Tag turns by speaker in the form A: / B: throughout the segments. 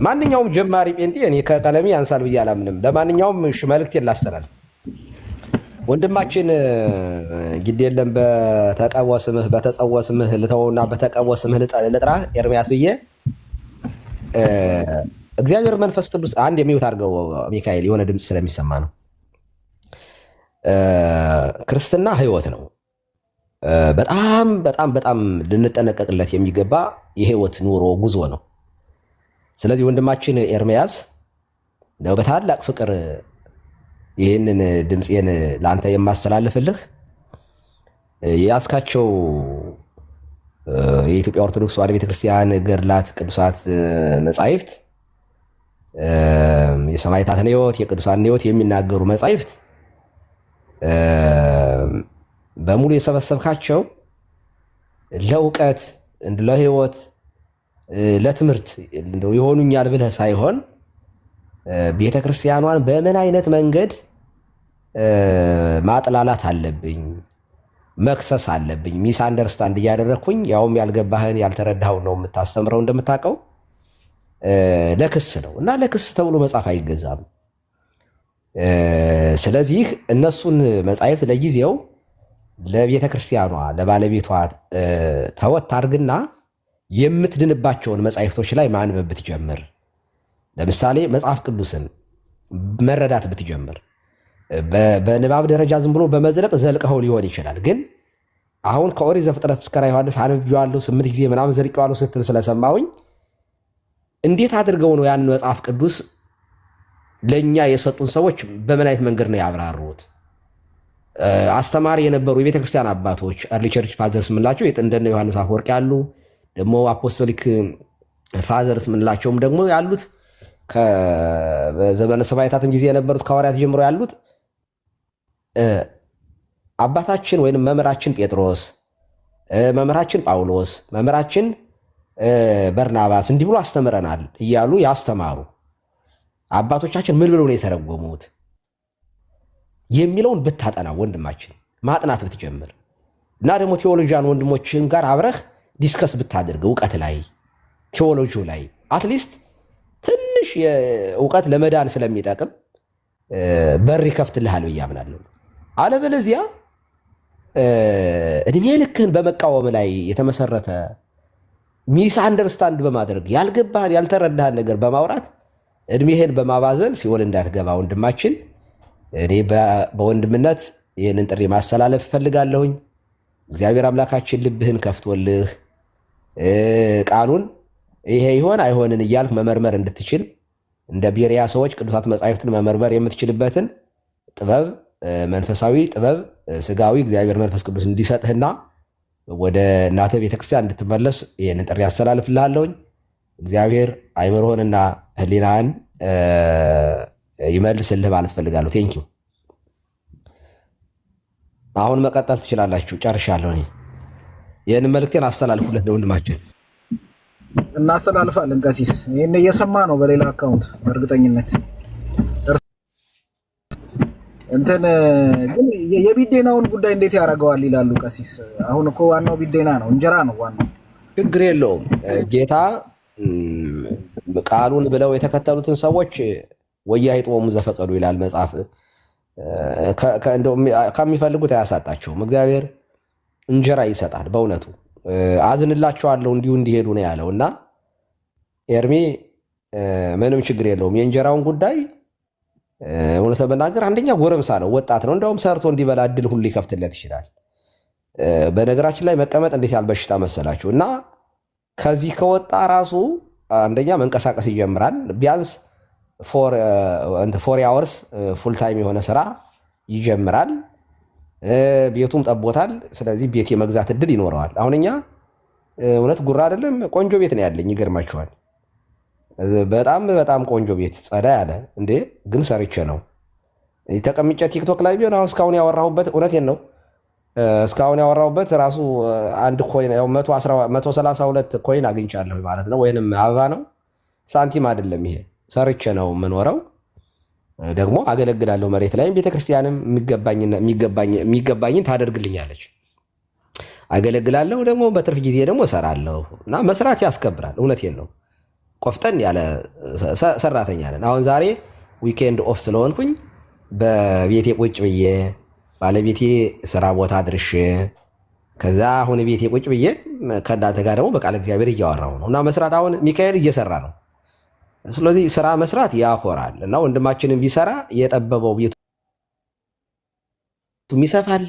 A: ማንኛውም ጀማሪ ጴንጤ እኔ ከቀለሜ ያንሳል ብዬ አላምንም። ለማንኛውም መልእክቴን ላስተላልፍ። ወንድማችን ግድ የለም በተቀወ ስምህ በተጸወ ስምህ ልተውና በተቀወ ስምህ ልጥራ ኤርምያስ ብዬ እግዚአብሔር መንፈስ ቅዱስ አንድ የሚውት አድርገው ሚካኤል የሆነ ድምፅ ስለሚሰማ ነው። ክርስትና ህይወት ነው። በጣም በጣም በጣም ልንጠነቀቅለት የሚገባ የህይወት ኑሮ ጉዞ ነው። ስለዚህ ወንድማችን ኤርምያስ ነው በታላቅ ፍቅር ይህንን ድምፄን ለአንተ የማስተላልፍልህ የያዝካቸው የኢትዮጵያ ኦርቶዶክስ ተዋሕዶ ቤተክርስቲያን ገድላት፣ ቅዱሳት መጻሕፍት፣ የሰማዕታትን ሕይወት የቅዱሳን ሕይወት የሚናገሩ መጻሕፍት በሙሉ የሰበሰብካቸው ለእውቀት ለህይወት ለትምህርት ይሆኑኛል ብለህ ሳይሆን ቤተ ክርስቲያኗን በምን አይነት መንገድ ማጥላላት አለብኝ፣ መክሰስ አለብኝ፣ ሚስ አንደርስታንድ እያደረግኩኝ ያውም ያልገባህን ያልተረዳኸውን ነው የምታስተምረው እንደምታውቀው ለክስ ነው እና ለክስ ተብሎ መጽሐፍ አይገዛም። ስለዚህ እነሱን መጻሕፍት ለጊዜው ለቤተ ክርስቲያኗ ለባለቤቷ ተወት አድርግና የምትድንባቸውን መጻሕፍቶች ላይ ማንበብ ብትጀምር፣ ለምሳሌ መጽሐፍ ቅዱስን መረዳት ብትጀምር፣ በንባብ ደረጃ ዝም ብሎ በመዝለቅ ዘልቀኸው ሊሆን ይችላል። ግን አሁን ከኦሪት ዘፍጥረት እስከ ራዕየ ዮሐንስ አንብቤዋለሁ 8 ጊዜ ምናምን ዘልቄዋለሁ ስትል ስለሰማሁኝ እንዴት አድርገው ነው ያን መጽሐፍ ቅዱስ ለእኛ የሰጡን ሰዎች በምን አይነት መንገድ ነው ያብራሩት? አስተማሪ የነበሩ የቤተ ክርስቲያን አባቶች አርሊ ቸርች ፋዘርስ ምንላቸው እንደነ ዮሐንስ አፈወርቅ ያሉ ደግሞ አፖስቶሊክ ፋዘርስ ምንላቸውም ደግሞ ያሉት ከዘመነ ሰማዕታትም ጊዜ የነበሩት ከሐዋርያት ጀምሮ ያሉት አባታችን ወይም መምህራችን ጴጥሮስ፣ መምህራችን ጳውሎስ፣ መምህራችን በርናባስ እንዲህ ብሎ አስተምረናል እያሉ ያስተማሩ አባቶቻችን ምን ብለው ነው የተረጎሙት የሚለውን ብታጠና ወንድማችን ማጥናት ብትጀምር እና ደግሞ ቴዎሎጂያን ወንድሞችን ጋር አብረህ ዲስከስ ብታደርግ እውቀት ላይ ቴዎሎጂው ላይ አትሊስት ትንሽ እውቀት ለመዳን ስለሚጠቅም በር ይከፍትልሃል ብዬ አምናለሁ። አለበለዚያ እድሜ ልክህን በመቃወም ላይ የተመሰረተ ሚስ አንደርስታንድ በማድረግ ያልገባህን ያልተረዳህን ነገር በማውራት እድሜህን በማባዘን ሲኦል እንዳትገባ ወንድማችን እኔ በወንድምነት ይህንን ጥሪ ማስተላለፍ እፈልጋለሁኝ። እግዚአብሔር አምላካችን ልብህን ከፍቶልህ ቃሉን ይሄ ይሆን አይሆንን እያልክ መመርመር እንድትችል እንደ ቤሪያ ሰዎች ቅዱሳት መጻሕፍትን መመርመር የምትችልበትን ጥበብ፣ መንፈሳዊ ጥበብ፣ ስጋዊ እግዚአብሔር መንፈስ ቅዱስ እንዲሰጥህና ወደ እናትህ ቤተክርስቲያን እንድትመለስ ይህንን ጥሪ ያስተላልፍልሃለሁኝ። እግዚአብሔር አይምሮህንና ህሊናህን ይመልስልህ ማለት ፈልጋለሁ። ቴንኪው። አሁን መቀጠል ትችላላችሁ። ጨርሻለሁ። ይህን መልእክቴን አስተላልፉለት ለወንድማችን።
B: እናስተላልፋለን። ቀሲስ ይህን እየሰማ ነው በሌላ አካውንት በእርግጠኝነት እንትን ግን የቢዴናውን ጉዳይ እንዴት ያደርገዋል ይላሉ ቀሲስ። አሁን እኮ ዋናው ቢዴና ነው፣ እንጀራ ነው ዋናው።
A: ችግር የለውም። ጌታ ቃሉን ብለው የተከተሉትን ሰዎች ወያይጦሙ ዘፈቀዱ ይላል መጽሐፍ። ከሚፈልጉት አያሳጣቸውም። እግዚአብሔር እንጀራ ይሰጣል። በእውነቱ አዝንላቸዋለሁ እንዲሁ እንዲሄዱ ነው ያለው እና ኤርሚ ምንም ችግር የለውም። የእንጀራውን ጉዳይ እውነት ለመናገር አንደኛ ጎረምሳ ነው፣ ወጣት ነው። እንደውም ሰርቶ እንዲበላ እድል ሁሉ ሊከፍትለት ይችላል። በነገራችን ላይ መቀመጥ እንዴት ያለ በሽታ መሰላችሁ። እና ከዚህ ከወጣ ራሱ አንደኛ መንቀሳቀስ ይጀምራል። ቢያንስ 4 አወርስ ፉል ታይም የሆነ ስራ ይጀምራል። ቤቱም ጠቦታል። ስለዚህ ቤት የመግዛት እድል ይኖረዋል። አሁን እኛ እውነት ጉራ አይደለም ቆንጆ ቤት ነው ያለኝ። ይገርማችኋል። በጣም በጣም ቆንጆ ቤት ጸዳ ያለ እንዴ! ግን ሰርቼ ነው ተቀምጬ ቲክቶክ ላይ ቢሆን አሁን እስካሁን ያወራሁበት እውነቴን ነው። እስካሁን ያወራሁበት ራሱ አንድ ኮይን 132 ኮይን አግኝቻለሁ ማለት ነው። ወይንም አበባ ነው፣ ሳንቲም አይደለም። ይሄ ሰርቼ ነው የምኖረው። ደግሞ አገለግላለሁ። መሬት ላይም ቤተክርስቲያንም የሚገባኝን ታደርግልኛለች። አገለግላለሁ። ደግሞ በትርፍ ጊዜ ደግሞ እሰራለሁ እና መስራት ያስከብራል። እውነቴን ነው። ቆፍጠን ያለ ሰራተኛ ነን። አሁን ዛሬ ዊኬንድ ኦፍ ስለሆንኩኝ በቤቴ ቁጭ ብዬ ባለቤቴ ስራ ቦታ ድርሼ ከዛ አሁን ቤቴ ቁጭ ብዬ ከእናንተ ጋር ደግሞ በቃለ እግዚአብሔር እያወራሁ ነው እና መስራት አሁን ሚካኤል እየሰራ ነው። ስለዚህ ስራ መስራት ያኮራል እና ወንድማችንን ቢሰራ የጠበበው ቤቱም ይሰፋል፣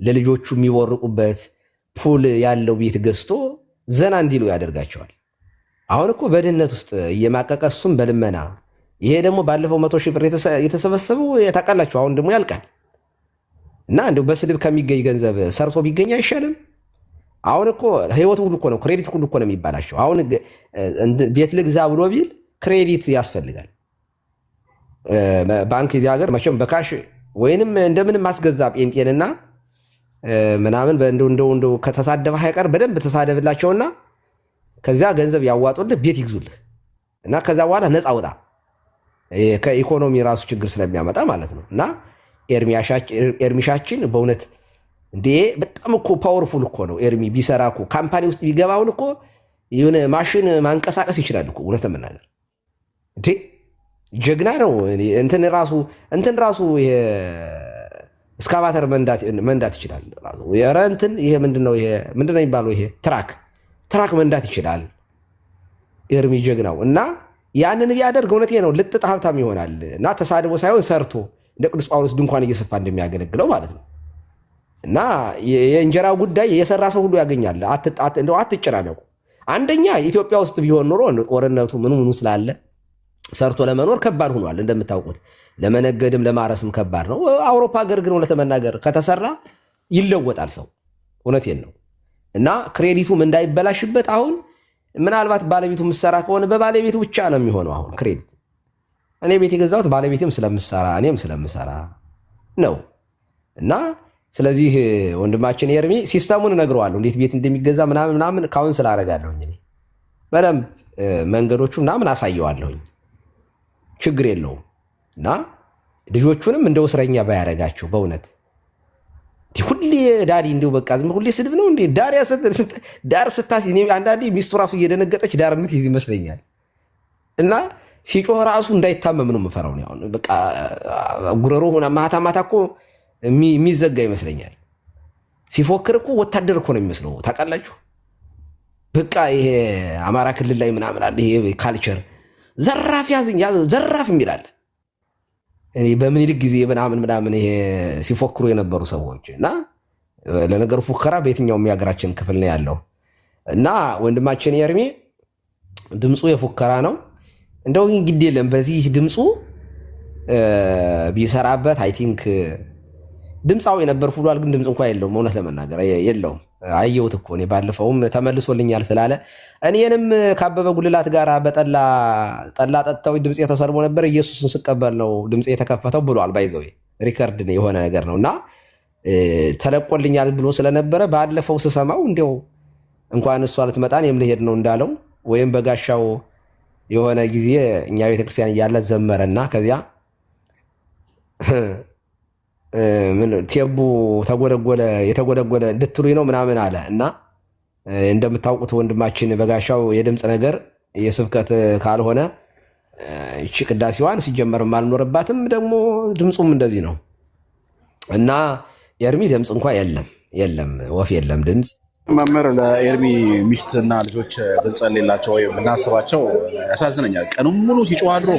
A: ለልጆቹ የሚወርቁበት ፑል ያለው ቤት ገዝቶ ዘና እንዲሉ ያደርጋቸዋል። አሁን እኮ በድህነት ውስጥ እየማቀቀ እሱም በልመና ይሄ ደግሞ ባለፈው 100 ሺህ ብር የተሰበሰበው ታውቃላችሁ፣ አሁን ደግሞ ያልቃል እና እንደው በስድብ ከሚገኝ ገንዘብ ሰርቶ ቢገኝ አይሻልም? አሁን እኮ ህይወት ሁሉ እኮ ነው፣ ክሬዲት ሁሉ እኮ ነው የሚባላቸው። አሁን ቤት ልግዛ ብሎ ቢል ክሬዲት ያስፈልጋል። ባንክ እዚህ ሀገር መቼም በካሽ ወይንም እንደምንም ማስገዛ ጴንጤንና ምናምን እንደው ከተሳደበ አይቀር በደንብ ተሳደብላቸውና ከዚያ ገንዘብ ያዋጡልህ ቤት ይግዙልህ እና ከዛ በኋላ ነፃ ወጣ። ከኢኮኖሚ ራሱ ችግር ስለሚያመጣ ማለት ነው። እና ኤርሚሻችን በእውነት እንዴ በጣም እኮ ፓወርፉል እኮ ነው። ኤርሚ ቢሰራ እኮ ካምፓኒ ውስጥ ቢገባውን እኮ የሆነ ማሽን ማንቀሳቀስ ይችላል እኮ እውነት ለመናገር እንዴ ጀግና ነው። እንትን ራሱ እስካቫተር መንዳት ይችላል ራሱ። ኧረ እንትን ይሄ ምንድነው የሚባለው? ይሄ ትራክ መንዳት ይችላል ኤርሚ ጀግናው። እና ያንን ቢያደርግ እውነቴ ነው ልጥጥ ሀብታም ይሆናል። እና ተሳድቦ ሳይሆን ሰርቶ እንደ ቅዱስ ጳውሎስ ድንኳን እየሰፋ እንደሚያገለግለው ማለት ነው። እና የእንጀራ ጉዳይ የሰራ ሰው ሁሉ ያገኛል። አትጨናነቁ። አንደኛ ኢትዮጵያ ውስጥ ቢሆን ኖሮ ጦርነቱ ምኑ ስላለ ሰርቶ ለመኖር ከባድ ሆኗል። እንደምታውቁት ለመነገድም ለማረስም ከባድ ነው። አውሮፓ ሀገር ግን እውነት ለመናገር ከተሰራ ይለወጣል ሰው። እውነቴን ነው። እና ክሬዲቱም እንዳይበላሽበት አሁን ምናልባት ባለቤቱ የምትሰራ ከሆነ በባለቤቱ ብቻ ነው የሚሆነው። አሁን ክሬዲት እኔ ቤት የገዛሁት ባለቤትም ስለምሰራ እኔም ስለምሰራ ነው። እና ስለዚህ ወንድማችን ኤርሚ ሲስተሙን እነግረዋለሁ እንዴት ቤት እንደሚገዛ ምናምን ካሁን ስላደርጋለሁኝ እኔ በደንብ መንገዶቹ ምናምን አሳየዋለሁኝ። ችግር የለውም። እና ልጆቹንም እንደው እስረኛ ባያረጋቸው በእውነት ሁሌ ዳዲ እንዲሁ በቃ ዝም ሁሌ ስድብ ነው እንዴ? ዳር ስታስይዝ አንዳንዴ ሚስቱ ራሱ እየደነገጠች ዳር የምትይዝ ይመስለኛል። እና ሲጮህ ራሱ እንዳይታመም ነው የምፈራው። አሁን በቃ ጉረሮ ሆና ማታ እኮ የሚዘጋ ይመስለኛል። ሲፎክር እኮ ወታደር እኮ ነው የሚመስለው ታውቃላችሁ። በቃ ይሄ አማራ ክልል ላይ ምናምን አለ ይሄ ካልቸር ዘራፍ ያዝኝ ዘራፍ የሚላል እኔ በምኒልክ ጊዜ ምናምን ይሄ ሲፎክሩ የነበሩ ሰዎች እና ለነገሩ ፉከራ በየትኛውም የሀገራችን ክፍል ነው ያለው። እና ወንድማችን ኤርሚ ድምፁ የፉከራ ነው። እንደው ግድ የለም በዚህ ድምፁ ቢሰራበት አይ ቲንክ ድምፃዊ ነበር ብሏል። ግን ድምፅ እንኳን የለውም እውነት ለመናገር የለውም። አየሁት እኮ እኔ ባለፈውም ተመልሶልኛል ስላለ እኔንም ካበበ ጉልላት ጋር በጠላ ጠጥተው ድምፅ የተሰልሞ ነበር ኢየሱስን ስቀበል ነው ድምፅ የተከፈተው ብሏል። ባይዘው ሪከርድ የሆነ ነገር ነው እና ተለቆልኛል ብሎ ስለነበረ ባለፈው ስሰማው እንዲያው እንኳን እሷ ልትመጣ እኔም ልሄድ ነው እንዳለው ወይም በጋሻው የሆነ ጊዜ እኛ ቤተክርስቲያን እያለ ዘመረና ከዚያ ምን ቴቡ የተጎለጎለ እንድትሉኝ ነው ምናምን አለ። እና እንደምታውቁት ወንድማችን በጋሻው የድምፅ ነገር የስብከት ካልሆነ እቺ ቅዳሴዋን ሲጀመርም አልኖርባትም ደግሞ ድምፁም እንደዚህ ነው። እና ኤርሚ ድምፅ እንኳ የለም ወፍ የለም ድምፅ።
C: መምህር ለኤርሚ ሚስትና ልጆች ብንጸልይላቸው ወይም ብናስባቸው ያሳዝነኛል። ቀኑን ሙሉ ሲጮህ አድሮ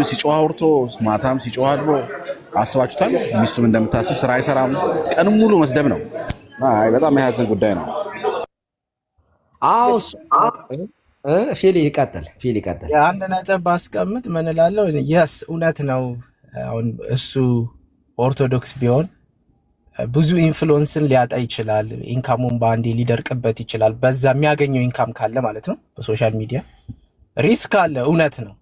C: ሲጮህ አውርቶ ማታም ሲጮህ አድሮ አስባችሁታል? ሚስቱም እንደምታስብ ስራ አይሰራም፣ ቀኑን ሙሉ መስደብ ነው። በጣም የያዘን ጉዳይ ነው።
A: አዎ ፊል ይቀጥል።
D: አንድ ነጥብ ባስቀምጥ ምን እላለሁ? የስ እውነት ነው። አሁን እሱ ኦርቶዶክስ ቢሆን ብዙ ኢንፍሉዌንስን ሊያጣ ይችላል። ኢንካሙን በአንዴ ሊደርቅበት ይችላል። በዛ የሚያገኘው ኢንካም ካለ ማለት ነው። በሶሻል ሚዲያ ሪስክ አለ፣ እውነት ነው።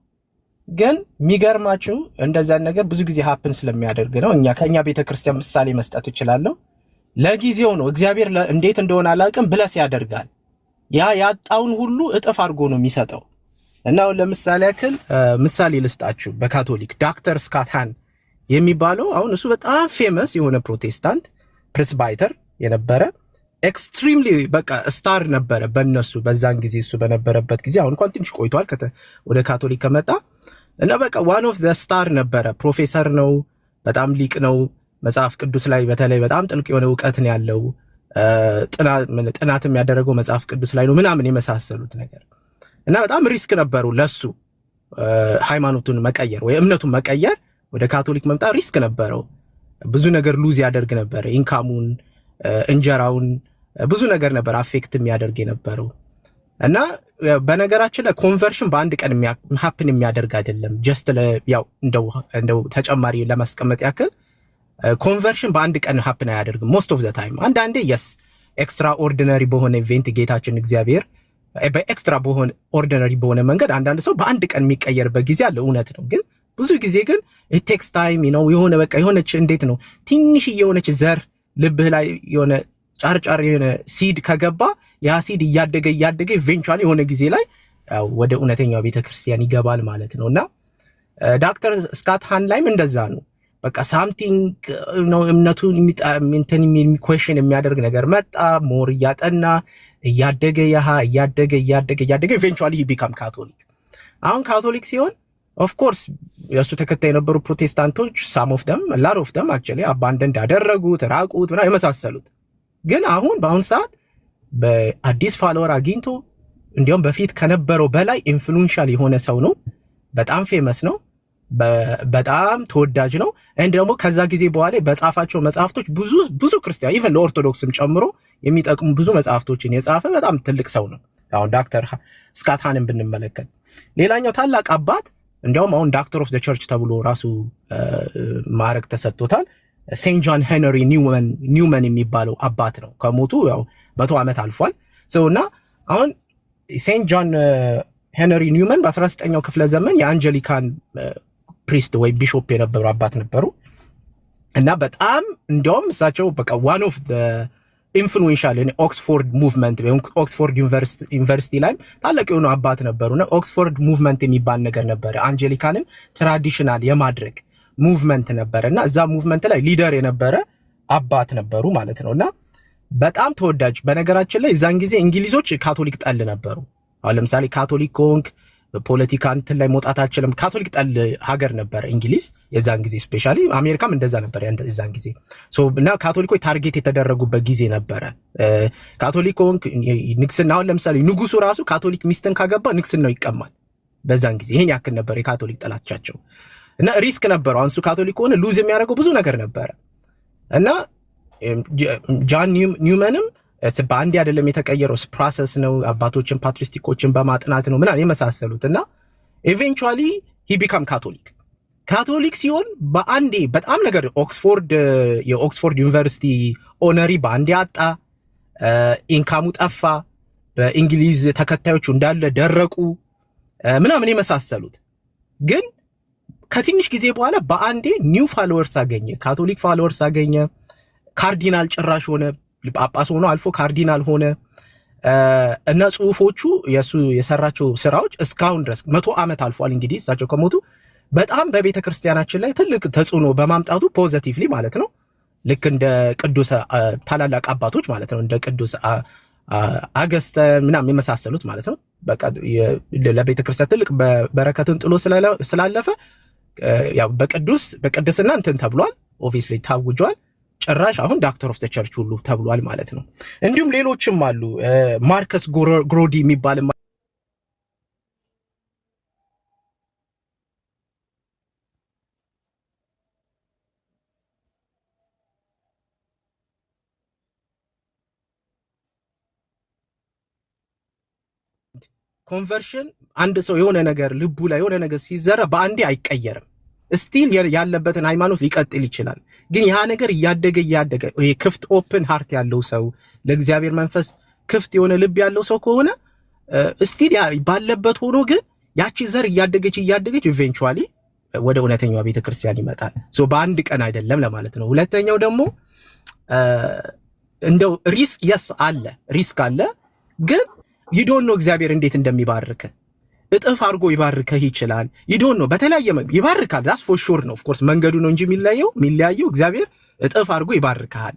D: ግን የሚገርማችሁ እንደዛን ነገር ብዙ ጊዜ ሀፕን ስለሚያደርግ ነው። ከእኛ ቤተክርስቲያን ምሳሌ መስጠት እችላለሁ። ለጊዜው ነው። እግዚአብሔር እንዴት እንደሆነ አላውቅም፣ ብለስ ያደርጋል። ያ ያጣውን ሁሉ እጥፍ አድርጎ ነው የሚሰጠው። እና አሁን ለምሳሌ ያክል ምሳሌ ልስጣችሁ። በካቶሊክ ዶክተር ስካት ሃን የሚባለው አሁን እሱ በጣም ፌመስ የሆነ ፕሮቴስታንት ፕሬስባይተር የነበረ ኤክስትሪምሊ በቃ ስታር ነበረ በእነሱ በዛን ጊዜ እሱ በነበረበት ጊዜ። አሁን እንኳን ትንሽ ቆይቷል ወደ ካቶሊክ ከመጣ እና በቃ ዋን ኦፍ ዘ ስታር ነበረ። ፕሮፌሰር ነው፣ በጣም ሊቅ ነው። መጽሐፍ ቅዱስ ላይ በተለይ በጣም ጥልቅ የሆነ እውቀት ነው ያለው። ጥናትም ያደረገው መጽሐፍ ቅዱስ ላይ ነው ምናምን የመሳሰሉት ነገር እና በጣም ሪስክ ነበሩ ለሱ ሃይማኖቱን መቀየር ወይ እምነቱን መቀየር ወደ ካቶሊክ መምጣት ሪስክ ነበረው። ብዙ ነገር ሉዝ ያደርግ ነበር። ኢንካሙን፣ እንጀራውን፣ ብዙ ነገር ነበር አፌክት የሚያደርግ የነበረው እና በነገራችን ላይ ኮንቨርሽን በአንድ ቀን ሀፕን የሚያደርግ አይደለም። ጀስት ያው እንደው ተጨማሪ ለማስቀመጥ ያክል ኮንቨርሽን በአንድ ቀን ሀፕን አያደርግም። ሞስት ኦፍ ዘ ታይም አንዳንዴ የስ ኤክስትራ ኦርዲነሪ በሆነ ኢቨንት ጌታችን እግዚአብሔር በኤክስትራ በሆነ ኦርዲነሪ በሆነ መንገድ አንዳንድ ሰው በአንድ ቀን የሚቀየርበት ጊዜ አለ። እውነት ነው። ግን ብዙ ጊዜ ግን ኢት ቴክስ ታይም ነው። የሆነ በቃ የሆነች እንዴት ነው ትንሽ የሆነች ዘር ልብህ ላይ የሆነ ጫርጫር የሆነ ሲድ ከገባ ያ ሲድ እያደገ ኢቬንቹዋሊ የሆነ ጊዜ ላይ ወደ እውነተኛው ቤተክርስቲያን ይገባል ማለት ነውና ዶክተር ስካት ሃንላይም እንደዛ ነው። በቃ ሳምቲንግ ነው እምነቱን ኩዌሽን የሚያደርግ ነገር መጣ። ሞር እያጠና እያደገ ኢቬንቹዋሊ ቢካም ካቶሊክ። አሁን ካቶሊክ ሲሆን ኦፍ ኮርስ የሱ ተከታይ የነበሩ ፕሮቴስታንቶች ሳም ኦፍ ደም ላር ኦፍ ደም አክቹዋሊ አባንደንድ አደረጉት፣ ራቁት ምናምን የመሳሰሉት። ግን በአሁን ሰዓት በአዲስ ፋሎወር አግኝቶ እንዲያውም በፊት ከነበረው በላይ ኢንፍሉዌንሻል የሆነ ሰው ነው። በጣም ፌመስ ነው። በጣም ተወዳጅ ነው። እንደ ደግሞ ከዛ ጊዜ በኋላ በጻፋቸው መጽሐፍቶች ብዙ ክርስቲያን ኢቨን ለኦርቶዶክስም ጨምሮ የሚጠቅሙ ብዙ መጽሐፍቶችን የጻፈ በጣም ትልቅ ሰው ነው። አሁን ዶክተር ስካት ሃንን ብንመለከት ሌላኛው ታላቅ አባት እንዲያውም አሁን ዶክተር ኦፍ ዘ ቸርች ተብሎ ራሱ ማዕረግ ተሰጥቶታል። ሴንት ጆን ሄነሪ ኒውመን የሚባለው አባት ነው። ከሞቱ ያው 100 ዓመት አልፏል። እና አሁን ሴንት ጆን ሄነሪ ኒውመን በ19ኛው ክፍለ ዘመን የአንጀሊካን ፕሪስት ወይ ቢሾፕ የነበሩ አባት ነበሩ እና በጣም እንዲያውም እሳቸው በቃ ዋን ኦፍ ኢንፍሉዌንሻል ኦክስፎርድ ሙቭመንት ኦክስፎርድ ዩኒቨርሲቲ ላይ ታላቅ የሆኑ አባት ነበሩና ኦክስፎርድ ሙቭመንት የሚባል ነገር ነበረ። አንጀሊካንን ትራዲሽናል የማድረግ ሙቭመንት ነበረ እና እዛ ሙቭመንት ላይ ሊደር የነበረ አባት ነበሩ ማለት ነውና በጣም ተወዳጅ። በነገራችን ላይ እዛን ጊዜ እንግሊዞች ካቶሊክ ጠል ነበሩ። አሁን ለምሳሌ ካቶሊክ ኮንክ ፖለቲካ እንትን ላይ መውጣት አልችልም። ካቶሊክ ጠል ሀገር ነበር እንግሊዝ የዛን ጊዜ። ስፔሻሊ አሜሪካም እንደዛ ነበር የዛን ጊዜ። እና ካቶሊኮች ታርጌት የተደረጉበት ጊዜ ነበረ። ካቶሊክ ኮንክ ንግስና፣ አሁን ለምሳሌ ንጉሱ ራሱ ካቶሊክ ሚስትን ካገባ ንግስናው ይቀማል በዛን ጊዜ። ይሄን ያክል ነበር የካቶሊክ ጠላቻቸው እና ሪስክ ነበረው። አንሱ ካቶሊክ ሆነ ሉዝ የሚያደርገው ብዙ ነገር ነበረ እና ጆን ኒውመንም በአንድ አይደለም የተቀየረው፣ ፕሮሰስ ነው። አባቶችን ፓትሪስቲኮችን በማጥናት ነው ምናምን የመሳሰሉት እና ኢቬንቹዋሊ ሂ ቢካም ካቶሊክ ሲሆን በአንዴ በጣም ነገር የኦክስፎርድ ዩኒቨርሲቲ ኦነሪ በአንዴ አጣ። ኢንካሙ ጠፋ። በእንግሊዝ ተከታዮቹ እንዳለ ደረቁ ምናምን የመሳሰሉት። ግን ከትንሽ ጊዜ በኋላ በአንዴ ኒው ፋሎወርስ አገኘ፣ ካቶሊክ ፋሎወርስ አገኘ። ካርዲናል ጭራሽ ሆነ። ጳጳስ ሆኖ አልፎ ካርዲናል ሆነ እና ጽሁፎቹ የሱ የሰራቸው ስራዎች እስካሁን ድረስ 100 ዓመት አልፏል። እንግዲህ እሳቸው ከሞቱ በጣም በቤተ ክርስቲያናችን ላይ ትልቅ ተጽዕኖ በማምጣቱ ፖዚቲቭሊ ማለት ነው። ልክ እንደ ቅዱስ ታላላቅ አባቶች ማለት ነው፣ እንደ ቅዱስ አገስተ ምናምን የመሳሰሉት ማለት ነው። በቃ ለቤተ ክርስቲያን ትልቅ በረከትን ጥሎ ስላለፈ ያው በቅድስና እንትን ተብሏል። ኦብቪየስሊ ታውጇል። ጭራሽ አሁን ዶክተር ኦፍ ዘ ቸርች ሁሉ ተብሏል ማለት ነው። እንዲሁም ሌሎችም አሉ። ማርከስ ግሮዲ የሚባል ኮንቨርሽን አንድ ሰው የሆነ ነገር ልቡ ላይ የሆነ ነገር ሲዘራ በአንዴ አይቀየርም። ስቲል ያለበትን ሃይማኖት ሊቀጥል ይችላል። ግን ያ ነገር እያደገ ይሄ ክፍት ኦፕን ሃርት ያለው ሰው ለእግዚአብሔር መንፈስ ክፍት የሆነ ልብ ያለው ሰው ከሆነ ስቲል ባለበት ሆኖ ግን ያቺ ዘር እያደገች ኢቬንቹዋሊ ወደ እውነተኛው ቤተክርስቲያን ይመጣል። በአንድ ቀን አይደለም ለማለት ነው። ሁለተኛው ደግሞ እንደው ሪስክ አለ ግን ይዶን ነው እግዚአብሔር እንዴት እንደሚባርክ እጥፍ አድርጎ ይባርከህ ይችላል። ይዶን ነው በተለያየ ይባርካል። ዳስ ፎር ሹር ነው። ኦፍ ኮርስ መንገዱ ነው እንጂ የሚለያየው እግዚአብሔር እጥፍ አድርጎ ይባርካል።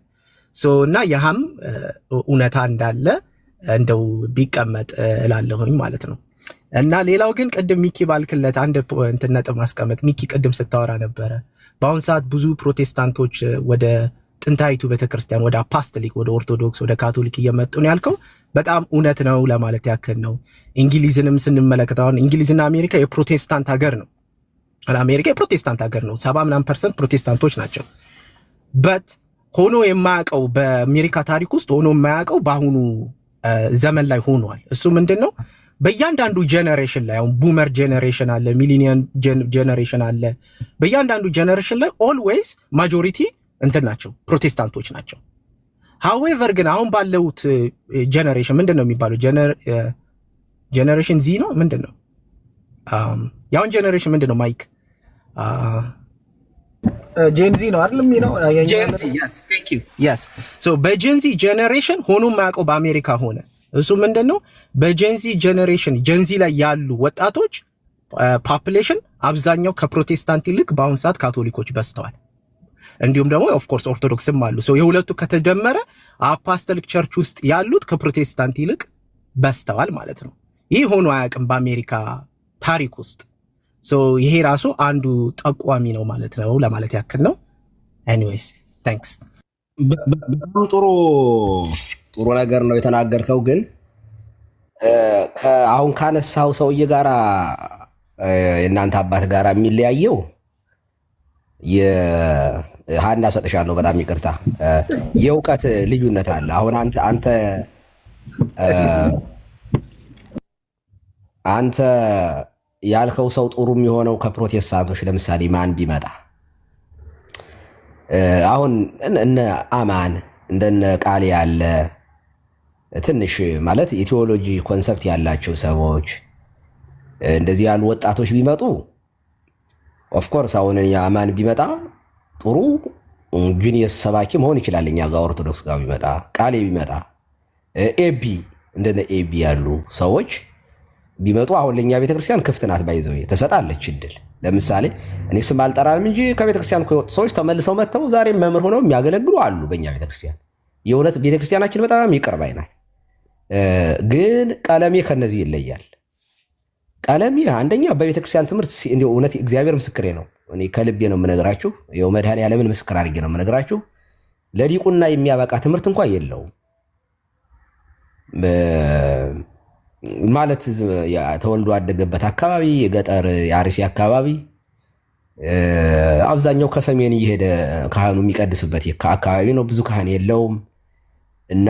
D: እና ያህም እውነታ እንዳለ እንደው ቢቀመጥ እላለሁኝ ማለት ነው። እና ሌላው ግን ቅድም ሚኪ ባልክለት አንድ እንትን ነጥብ ማስቀመጥ ሚኪ ቅድም ስታወራ ነበረ። በአሁን ሰዓት ብዙ ፕሮቴስታንቶች ወደ ጥንታዊቱ ቤተክርስቲያን ወደ አፓስቶሊክ ወደ ኦርቶዶክስ ወደ ካቶሊክ እየመጡ ነው ያልከው በጣም እውነት ነው ለማለት ያክል ነው። እንግሊዝንም ስንመለከት አሁን እንግሊዝና አሜሪካ የፕሮቴስታንት ሀገር ነው። አሜሪካ የፕሮቴስታንት ሀገር ነው። 70% ፕሮቴስታንቶች ናቸው። በት ሆኖ የማያውቀው በአሜሪካ ታሪክ ውስጥ ሆኖ የማያውቀው በአሁኑ ዘመን ላይ ሆኗል። እሱ ምንድነው? በእያንዳንዱ ጄኔሬሽን ላይ አሁን ቡመር ጄኔሬሽን አለ፣ ሚሊኒየም ጄኔሬሽን አለ። በእያንዳንዱ ጄኔሬሽን ላይ ኦልዌይስ ማጆሪቲ እንትን ናቸው ፕሮቴስታንቶች ናቸው። ሃዌቨር ግን አሁን ባለውት ጄኔሬሽን ምንድነው የሚባለው? ጄኔሬሽን ዚ ነው ምንድነው? ያውን ጄኔሬሽን ምንድነው ማይክ?
B: ጄንዚ ነው አይደል የሚለው?
D: ጄንዚ yes thank you yes so በጄንዚ ጄኔሬሽን ሆኖ የማያውቀው በአሜሪካ ሆነ። እሱ ምንድነው? በጄንዚ ጄኔሬሽን ጄንዚ ላይ ያሉ ወጣቶች ፖፑሌሽን አብዛኛው ከፕሮቴስታንት ይልቅ በአሁን ሰዓት ካቶሊኮች በዝተዋል። እንዲሁም ደግሞ ኦፍ ኮርስ ኦርቶዶክስም አሉ። የሁለቱ ከተደመረ አፖስቶሊክ ቸርች ውስጥ ያሉት ከፕሮቴስታንት ይልቅ በዝተዋል ማለት ነው። ይህ ሆኖ አያውቅም በአሜሪካ ታሪክ ውስጥ። ይሄ ራሱ አንዱ ጠቋሚ ነው ማለት ነው ለማለት ያክል ነው። ኤኒዌይስ ታንክስ።
A: በጣም ጥሩ ነገር ነው የተናገርከው። ግን አሁን ካነሳው ሰውዬ ጋራ የእናንተ አባት ጋራ የሚለያየው ሀና ሰጥሻለሁ፣ በጣም ይቅርታ፣ የእውቀት ልዩነት አለ። አሁን አንተ ያልከው ሰው ጥሩ የሚሆነው ከፕሮቴስታንቶች ለምሳሌ ማን ቢመጣ አሁን እነ አማን እንደነ ቃል ያለ ትንሽ ማለት የቴዎሎጂ ኮንሰፕት ያላቸው ሰዎች እንደዚህ ያሉ ወጣቶች ቢመጡ ኦፍኮርስ አሁን አማን ቢመጣ ጥሩ ጂኒየስ ሰባኪ መሆን ይችላል። እኛ ጋር ኦርቶዶክስ ጋር ቢመጣ ቃሌ ቢመጣ ኤቢ እንደነ ኤቢ ያሉ ሰዎች ቢመጡ አሁን ለኛ ቤተክርስቲያን ክፍት ናት፣ ባይዘው ተሰጣለች እድል። ለምሳሌ እኔ ስም አልጠራንም እንጂ ከቤተክርስቲያን ሰዎች ተመልሰው መጥተው ዛሬ መምህር ሆነው የሚያገለግሉ አሉ በእኛ ቤተክርስቲያን። የእውነት ቤተክርስቲያናችን በጣም ይቅር ባይ ናት። ግን ቀለሜ ከነዚህ ይለያል። ቀለሜ አንደኛ በቤተክርስቲያን ትምህርት እንደው እውነት እግዚአብሔር ምስክሬ ነው፣ እኔ ከልቤ ነው የምነግራችሁ፣ ይኸው መድኃኔዓለምን ምስክር አድርጌ ነው የምነግራችሁ። ለዲቁና የሚያበቃ ትምህርት እንኳን የለውም። ማለት ተወልዶ ያደገበት አካባቢ የገጠር የአርሲ አካባቢ አብዛኛው ከሰሜን እየሄደ ካህኑ የሚቀድስበት አካባቢ ነው። ብዙ ካህን የለውም እና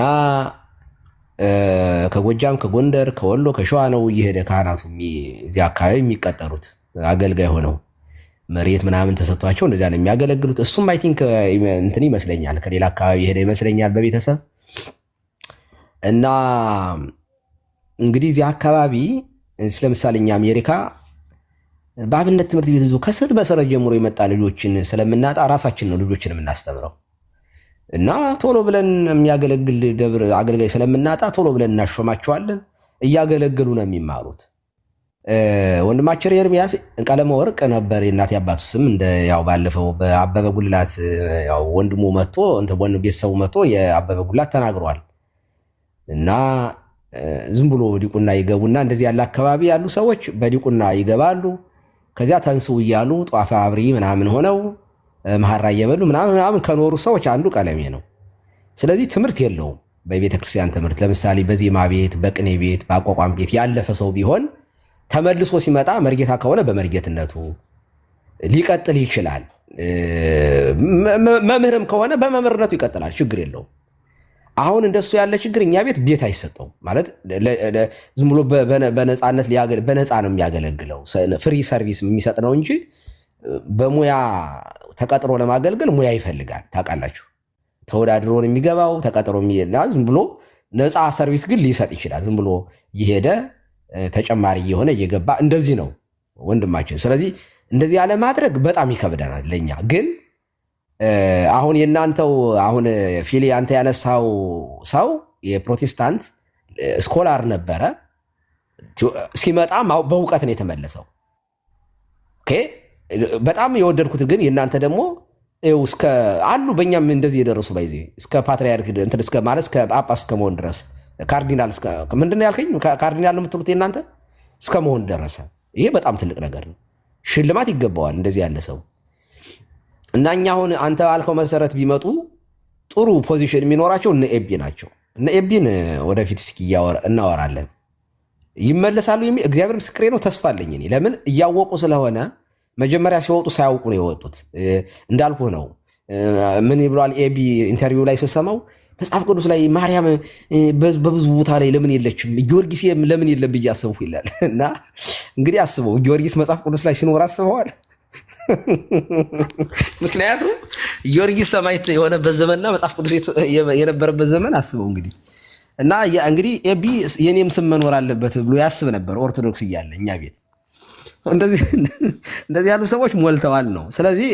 A: ከጎጃም ከጎንደር ከወሎ ከሸዋ ነው እየሄደ ካህናቱ እዚህ አካባቢ የሚቀጠሩት አገልጋይ ሆነው መሬት ምናምን ተሰጥቷቸው እንደዚያ ነው የሚያገለግሉት። እሱም አይ ቲንክ እንትን ይመስለኛል ከሌላ አካባቢ ሄደ ይመስለኛል በቤተሰብ እና እንግዲህ እዚህ አካባቢ ስለምሳሌ እኛ አሜሪካ በአብነት ትምህርት ቤት ይዞ ከስር መሰረት ጀምሮ የመጣ ልጆችን ስለምናጣ ራሳችን ነው ልጆችን የምናስተምረው እና ቶሎ ብለን የሚያገለግል ደብር አገልጋይ ስለምናጣ ቶሎ ብለን እናሾማቸዋለን። እያገለገሉ ነው የሚማሩት። ወንድማችን ኤርሚያስ ቀለመ ወርቅ ነበር የእናቴ አባቱ ስም። እንደ ያው ባለፈው በአበበ ጉልላት ያው ወንድሙ መጥቶ እንተ ቤተሰቡ መጥቶ የአበበ ጉልላት ተናግሯል እና ዝም ብሎ ዲቁና ይገቡና እንደዚህ ያለ አካባቢ ያሉ ሰዎች በዲቁና ይገባሉ። ከዚያ ተንሱ እያሉ ጧፋ አብሪ ምናምን ሆነው መሐራ እየበሉ ምናምን ከኖሩ ሰዎች አንዱ ቀለሜ ነው። ስለዚህ ትምህርት የለውም በቤተ ክርስቲያን ትምህርት። ለምሳሌ በዜማ ቤት፣ በቅኔ ቤት፣ በአቋቋም ቤት ያለፈ ሰው ቢሆን ተመልሶ ሲመጣ መርጌታ ከሆነ በመርጌትነቱ ሊቀጥል ይችላል። መምህርም ከሆነ በመምህርነቱ ይቀጥላል፣ ችግር የለውም። አሁን እንደሱ ያለ ችግር እኛ ቤት አይሰጠውም ማለት ዝም ብሎ በነፃ ነው የሚያገለግለው። ፍሪ ሰርቪስ የሚሰጥ ነው እንጂ በሙያ ተቀጥሮ ለማገልገል ሙያ ይፈልጋል። ታውቃላችሁ፣ ተወዳድሮ ነው የሚገባው ተቀጥሮ ዝም ብሎ ነፃ ሰርቪስ ግን ሊሰጥ ይችላል። ዝም ብሎ እየሄደ ተጨማሪ እየሆነ እየገባ እንደዚህ ነው ወንድማችን። ስለዚህ እንደዚህ ያለ ማድረግ በጣም ይከብደናል ለኛ። ግን አሁን የናንተው አሁን ፊሊ አንተ ያነሳው ሰው የፕሮቴስታንት ስኮላር ነበረ። ሲመጣ በእውቀት ነው የተመለሰው። ኦኬ በጣም የወደድኩት ግን የናንተ ደግሞ እስከ አሉ በእኛም እንደዚህ የደረሱ ባይዜ እስከ ፓትሪያርክ እንትን እስከ ማለት እስከ ጳጳስ እስከ መሆን ድረስ ካርዲናል እስከ ምንድን ነው ያልከኝ? ካርዲናል ነው የምትሉት እናንተ እስከ መሆን ደረሰ። ይሄ በጣም ትልቅ ነገር ነው። ሽልማት ይገባዋል እንደዚህ ያለ ሰው እና እኛ አሁን አንተ ባልከው መሰረት ቢመጡ ጥሩ ፖዚሽን የሚኖራቸው እነ ኤቢ ናቸው። እነ ኤቢን ወደፊት እስኪ እናወራለን። ይመለሳሉ የሚል እግዚአብሔር ምስክሬ ነው። ተስፋ አለኝ እኔ። ለምን እያወቁ ስለሆነ መጀመሪያ ሲወጡ ሳያውቁ ነው የወጡት። እንዳልኩ ነው። ምን ብሏል ኤቢ ኢንተርቪው ላይ ስሰማው መጽሐፍ ቅዱስ ላይ ማርያም በብዙ ቦታ ላይ ለምን የለችም ጊዮርጊስ ለምን የለም ብዬ አስበው ይላል። እና እንግዲህ አስበው ጊዮርጊስ መጽሐፍ ቅዱስ ላይ ሲኖር አስበዋል። ምክንያቱም ጊዮርጊስ ሰማዕት የሆነበት ዘመንና መጽሐፍ ቅዱስ የነበረበት ዘመን አስበው እንግዲህ። እና እንግዲህ ኤቢ የኔም ስም መኖር አለበት ብሎ ያስብ ነበር ኦርቶዶክስ እያለ እኛ ቤት። እንደዚህ ያሉ ሰዎች ሞልተዋል ነው። ስለዚህ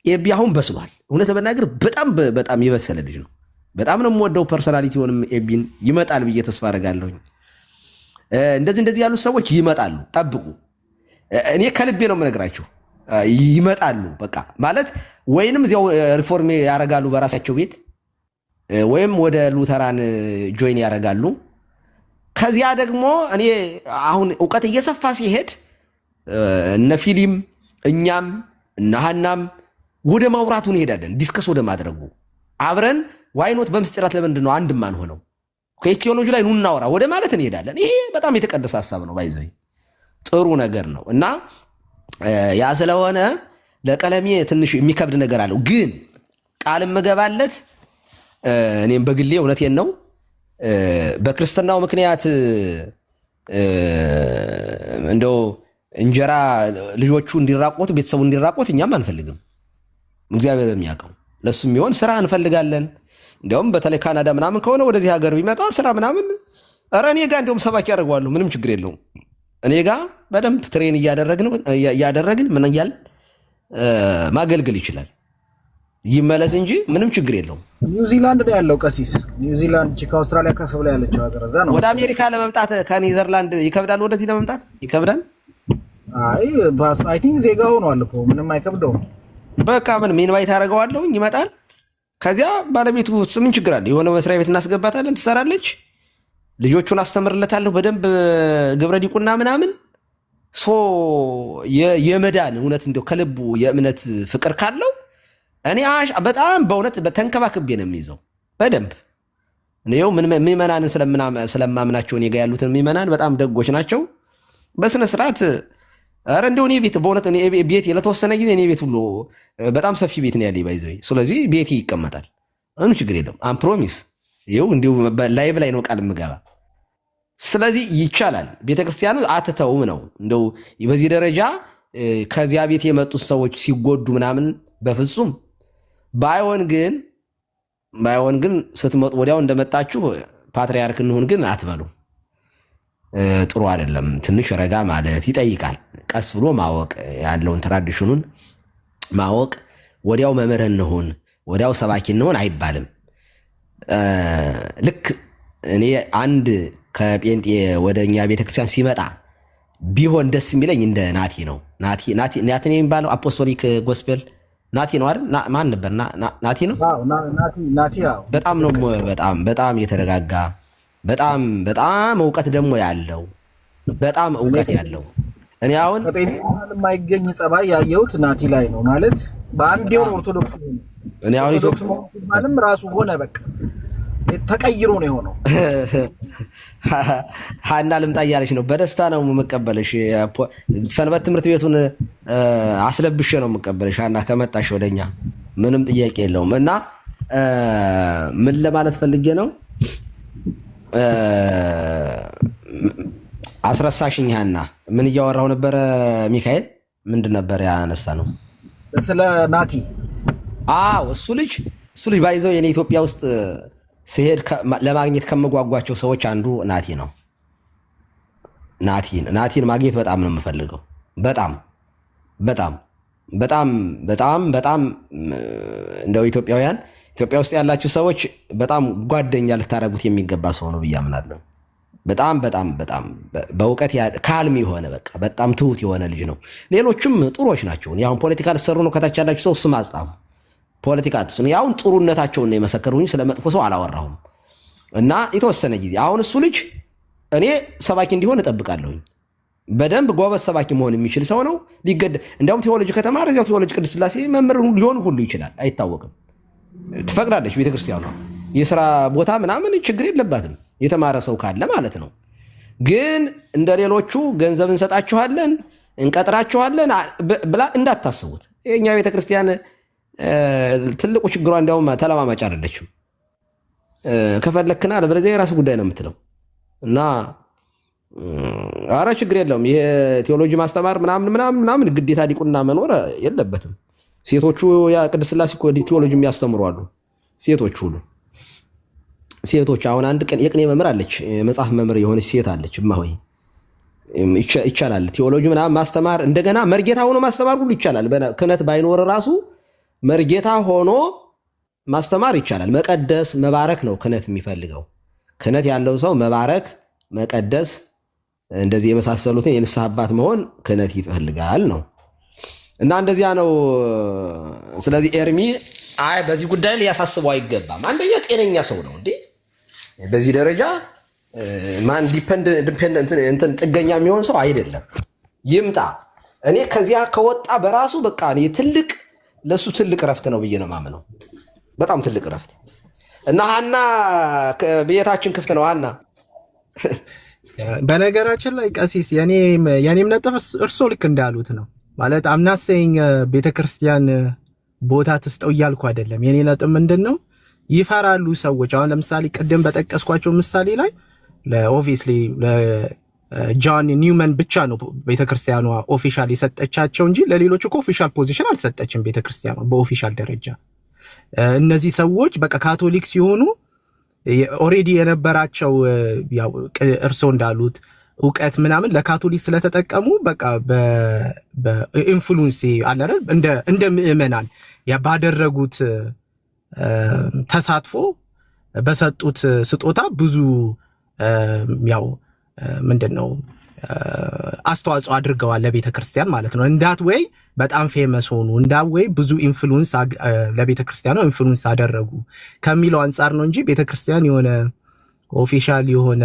A: ኤቢ አሁን በስሏል። እውነት በናገር በጣም የበሰለ ልጅ ነው። በጣም ነው የምወደው። ፐርሶናሊቲውንም ኤቢን ይመጣል ብዬ ተስፋ አደርጋለሁ። እንደዚህ ያሉ ሰዎች ይመጣሉ፣ ጠብቁ። እኔ ከልቤ ነው የምነግራችሁ። ይመጣሉ በቃ ማለት ወይንም እዚያው ሪፎርም ያደርጋሉ በራሳቸው ቤት ወይም ወደ ሉተራን ጆይን ያደርጋሉ። ከዚያ ደግሞ እኔ አሁን እውቀት እየሰፋ ሲሄድ እነ ፊሊም እኛም እነ ሀናም ወደ ማውራቱ እንሄዳለን። ዲስከስ ወደ ማድረጉ አብረን ዋይኖት በምስጢራት ለምንድን ነው አንድ ማን ሆነው ከቴዎሎጂ ላይ ኑ እናወራ ወደ ማለት እንሄዳለን። ይሄ በጣም የተቀደሰ ሀሳብ ነው። ባይዘይ ጥሩ ነገር ነው እና ያ ስለሆነ ለቀለሜ ትንሽ የሚከብድ ነገር አለው። ግን ቃል መገባለት እኔም በግሌ እውነቴን ነው በክርስትናው ምክንያት እንደው እንጀራ ልጆቹ እንዲራቆት ቤተሰቡ እንዲራቆት እኛም አንፈልግም። እግዚአብሔር የሚያውቀው ለሱም ይሆን ስራ እንፈልጋለን። እንዲያውም በተለይ ካናዳ ምናምን ከሆነ ወደዚህ ሀገር ቢመጣ ስራ ምናምን ኧረ እኔ ጋር እንዲያውም ሰባኪ ያደርገዋለሁ። ምንም ችግር የለውም። እኔ ጋር በደንብ ትሬን እያደረግን ምን እያልን ማገልገል ይችላል። ይመለስ እንጂ ምንም ችግር የለውም።
B: ኒውዚላንድ ነው ያለው ቀሲስ። ኒውዚላንድ ከአውስትራሊያ ከፍ ብላ ያለችው ሀገር እዛ ነው።
A: ወደ አሜሪካ ለመምጣት ከኔዘርላንድ ይከብዳል። ወደዚህ ለመምጣት ይከብዳል።
B: አይ ቲንክ ዜጋ ሆኗል እኮ ምንም አይከብደውም።
A: በቃ ምን ኢንቫይት አደርገዋለሁ፣ ይመጣል። ከዚያ ባለቤቱ ምን ችግር አለ? የሆነ መስሪያ ቤት እናስገባታለን፣ ትሰራለች። ልጆቹን አስተምርለታለሁ በደንብ ግብረ ዲቁና ምናምን የመዳን እውነት እንደው ከልቡ የእምነት ፍቅር ካለው እኔ በጣም በእውነት ተንከባክቤ ነው የሚይዘው በደንብ። እኔው ምዕመናንን ስለማምናቸው እኔ ጋር ያሉትን ምዕመናን በጣም ደጎች ናቸው። በስነ ስርዓት ኧረ እንደው እኔ ቤት በእውነት ቤት ለተወሰነ ጊዜ እኔ ቤት ሁሉ በጣም ሰፊ ቤት ነው ያለኝ ባይዘይ። ስለዚህ ቤት ይቀመጣል፣ ምንም ችግር የለም። አምፕሮሚስ ይኸው እንዲሁ ላይቭ ላይ ነው ቃል ምገባ። ስለዚህ ይቻላል። ቤተክርስቲያኑ አትተውም ነው እንደው በዚህ ደረጃ ከዚያ ቤት የመጡት ሰዎች ሲጎዱ ምናምን በፍጹም ባይሆን ግን ስትመጡ ወዲያው እንደመጣችሁ ፓትሪያርክ እንሁን ግን አትበሉ። ጥሩ አይደለም። ትንሽ ረጋ ማለት ይጠይቃል። ቀስ ብሎ ማወቅ ያለውን ትራዲሽኑን ማወቅ። ወዲያው መምህር እንሁን ወዲያው ሰባኪ እንሁን አይባልም። ልክ እኔ አንድ ከጴንጤ ወደ እኛ ቤተክርስቲያን ሲመጣ ቢሆን ደስ የሚለኝ እንደ ናቲ ነው። ናቲ የሚባለው አፖስቶሊክ ጎስፔል ናቲ ነው አይደል? ማን ነበር? ናቲ ነው።
B: ናቲ
A: በጣም ነው በጣም የተረጋጋ በጣም እውቀት ደግሞ ያለው በጣም እውቀት ያለው። እኔ አሁን
B: የማይገኝ ጸባይ ያየሁት ናቲ ላይ ነው ማለት በአንድ የሆነ ኦርቶዶክስ
A: እኔ አሁን
B: ማንም ራሱ ሆነ በቃ ተቀይሮ ነው የሆነው።
A: ሀና ልምጣ እያለች ነው። በደስታ ነው የምቀበልሽ። ሰንበት ትምህርት ቤቱን አስለብሼ ነው የምቀበልሽ ሀና ከመጣሽ ወደኛ ምንም ጥያቄ የለውም። እና ምን ለማለት ፈልጌ ነው አስረሳሽኝ ሀና። ምን እያወራሁ ነበረ? ሚካኤል ምንድን ነበር ያነሳ ነው?
B: ስለ ናቲ።
A: እሱ ልጅ ባይዘው የኔ ኢትዮጵያ ውስጥ ሲሄድ ለማግኘት ከመጓጓቸው ሰዎች አንዱ ናቲ ነው። ናቲን ማግኘት በጣም ነው የምፈልገው። በጣም እንደው ኢትዮጵያ ውስጥ ያላችሁ ሰዎች በጣም ጓደኛ ልታደርጉት የሚገባ ሰው ነው ብዬ አምናለሁ። በጣም በእውቀት ካልም የሆነ በቃ በጣም ትሁት የሆነ ልጅ ነው። ሌሎቹም ጥሩዎች ናቸው። አሁን ፖለቲካ ልትሰሩ ነው ከታች ያላችሁ ሰው ስም አጻፉ። ፖለቲካ አትስኑ። ያውን ጥሩነታቸውን ነው የመሰከሩኝ፣ ስለ መጥፎ ሰው አላወራሁም። እና የተወሰነ ጊዜ አሁን እሱ ልጅ እኔ ሰባኪ እንዲሆን እጠብቃለሁኝ። በደንብ ጎበዝ ሰባኪ መሆን የሚችል ሰው ነው። እንዲያውም ቴዎሎጂ ከተማረ እዚያው ቴዎሎጂ ቅድስት ሥላሴ መምህር ሊሆን ሁሉ ይችላል፣ አይታወቅም። ትፈቅዳለች ቤተክርስቲያኗ። የስራ ቦታ ምናምን ችግር የለባትም የተማረ ሰው ካለ ማለት ነው። ግን እንደ ሌሎቹ ገንዘብ እንሰጣችኋለን እንቀጥራችኋለን ብላ እንዳታስቡት። የኛ ቤተክርስቲያን ትልቁ ችግሯ እንዲያውም ተለማማጭ አይደለችም። ከፈለክና ለበለዚያ የራሱ ጉዳይ ነው የምትለው እና አረ ችግር የለውም ይሄ ቴዎሎጂ ማስተማር ምናምን ግዴታ ዲቁና መኖር የለበትም። ሴቶቹ ያ ቅድስት ሥላሴ ቴዎሎጂ የሚያስተምሩ አሉ። ሴቶች አሁን አንድ ቀን የቅኔ መምህር አለች፣ መጽሐፍ መምህር የሆነች ሴት አለች። እማሆይ ይቻላል ቴዎሎጂ ምናምን ማስተማር፣ እንደገና መርጌታ ሆኖ ማስተማር ሁሉ ይቻላል። ክህነት ባይኖር ራሱ መርጌታ ሆኖ ማስተማር ይቻላል። መቀደስ መባረክ ነው ክህነት የሚፈልገው። ክህነት ያለው ሰው መባረክ፣ መቀደስ፣ እንደዚህ የመሳሰሉትን የንስሐ አባት መሆን ክህነት ይፈልጋል ነው እና እንደዚያ ነው። ስለዚህ ኤርሚ በዚህ ጉዳይ ሊያሳስበው አይገባም። አንደኛ ጤነኛ ሰው ነው እንዴ በዚህ ደረጃ ማን እንትን ጥገኛ የሚሆን ሰው አይደለም። ይምጣ። እኔ ከዚያ ከወጣ በራሱ በቃ እኔ ለሱ ትልቅ ረፍት ነው ብዬ ነው የማምነው። በጣም ትልቅ ረፍት እና ሀና ቤታችን ክፍት ነው። ሀና
D: በነገራችን ላይ ቀሲስ የኔም ነጥብ እርሶ ልክ እንዳሉት ነው ማለት አምናሰኝ ቤተክርስቲያን ቦታ ትስጠው እያልኩ አይደለም። የኔ ነጥብ ምንድን ነው ይፈራሉ ሰዎች። አሁን ለምሳሌ ቅድም በጠቀስኳቸው ምሳሌ ላይ ለኦብቪየስሊ ለጆን ኒውመን ብቻ ነው ቤተክርስቲያኗ ኦፊሻል የሰጠቻቸው እንጂ ለሌሎች እኮ ኦፊሻል ፖዚሽን አልሰጠችም ቤተክርስቲያኗ በኦፊሻል ደረጃ። እነዚህ ሰዎች በቃ ካቶሊክ ሲሆኑ ኦሬዲ የነበራቸው ያው እርሶ እንዳሉት ዕውቀት ምናምን ለካቶሊክ ስለተጠቀሙ በቃ በኢንፍሉዌንስ አለ አይደል እንደ ምዕመናን ባደረጉት ተሳትፎ በሰጡት ስጦታ ብዙ ያው ምንድነው አስተዋጽኦ አድርገዋል ለቤተ ክርስቲያን ማለት ነው። እንዳት ወይ በጣም ፌመስ ሆኑ፣ እንዳት ወይ ብዙ ኢንፍሉዌንስ ለቤተ ክርስቲያኗ ኢንፍሉዌንስ አደረጉ ከሚለው አንፃር ነው እንጂ ቤተ ክርስቲያን የሆነ ኦፊሻል የሆነ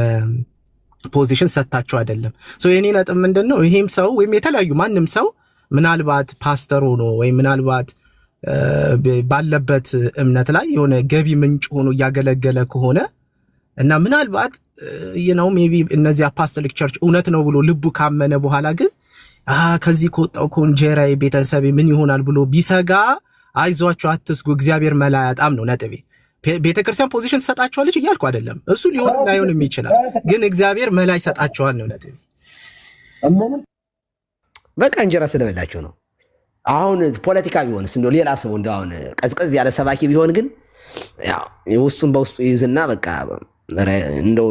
D: ፖዚሽን ሰጣቸው አይደለም። የኔ ነጥብ ምንድነው ይሄም ሰው ወይም የተለያዩ ማንም ሰው ምናልባት ፓስተር ሆኖ ወይም ምናልባት ባለበት እምነት ላይ የሆነ ገቢ ምንጭ ሆኖ እያገለገለ ከሆነ እና ምናልባት ሜቢ እነዚህ አፖስቶሊክ ቸርች እውነት ነው ብሎ ልቡ ካመነ በኋላ ግን ከዚህ ከወጣው ኮንጀራ ቤተሰብ ምን ይሆናል ብሎ ቢሰጋ አይዟችሁ አትስጉ፣ እግዚአብሔር መላ ያጣም ነው ነጥቤ። ቤተክርስቲያን ፖዚሽን ትሰጣቸዋለች እያልኩ አይደለም፣ እሱ ሊሆን ላይሆንም ይችላል፣ ግን እግዚአብሔር መላ ይሰጣቸዋል ነው ነጥቤ።
A: በቃ እንጀራ ስለበላቸው ነው። አሁን ፖለቲካ ቢሆንስ እንደው ሌላ ሰው እንደው አሁን ቀዝቀዝ ያለ ሰባኪ ቢሆን ግን ያው የውስጡን በውስጡ ይዝና በቃ እንደው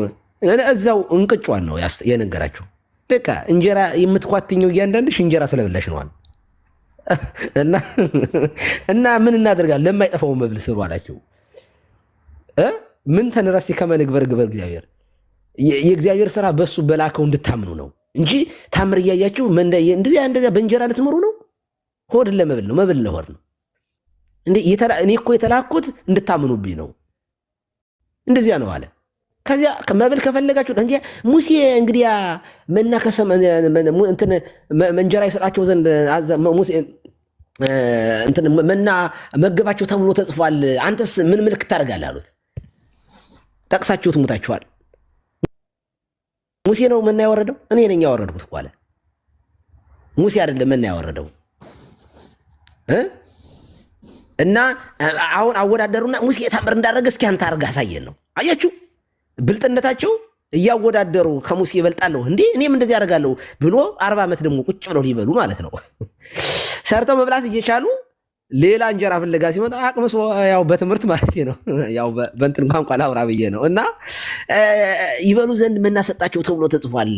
A: እዛው እንቅጫን ነው የነገራቸው። በቃ እንጀራ የምትኳትኘው እያንዳንድሽ እንጀራ ስለበላሽ ነው እና ምን እናደርጋለን ለማይጠፋው መብል ስሩ አላቸው። ምን ተነራሲ ከመንግበር ግበር እግዚአብሔር የእግዚአብሔር ስራ በሱ በላከው እንድታምኑ ነው እንጂ ታምር እያያችሁ እንደዚያ በእንጀራ ልትመሩ ነው። ሆድ ለመብል ነው፣ መብል ለሆድ ነው። እኔ እኮ የተላኩት እንድታምኑብኝ ነው። እንደዚያ ነው አለ። ከዚያ መብል ከፈለጋችሁ እንጂ ሙሴ እንግዲያ መና እንጀራ ይሰጣቸው ዘንድ ሙሴ መና መገባቸው ተብሎ ተጽፏል። አንተስ ምን ምልክት ታደርጋለህ አሉት። ጠቅሳችሁት ሙታችኋል። ሙሴ ነው መና ያወረደው? እኔ ነኝ ያወረድኩት እኮ አለ። ሙሴ አይደለም መና ያወረደው። እና አሁን አወዳደሩና ሙሴ ታምር እንዳደረገ እስኪ አንተ አድርገህ አሳየን ነው። አያችሁ ብልጥነታቸው እያወዳደሩ ከሙሴ ይበልጣለሁ እንዴ እኔም እንደዚህ አደርጋለሁ ብሎ 40 ዓመት ደግሞ ቁጭ ብለው ሊበሉ ማለት ነው። ሰርተው መብላት እየቻሉ ሌላ እንጀራ ፍለጋ ሲመጣ አቅምሶ ያው በትምህርት ማለት ነው ያው በእንትን ቋንቋ ላውራ ብዬ ነው። እና ይበሉ ዘንድ መና ሰጣቸው ተብሎ ተጽፏል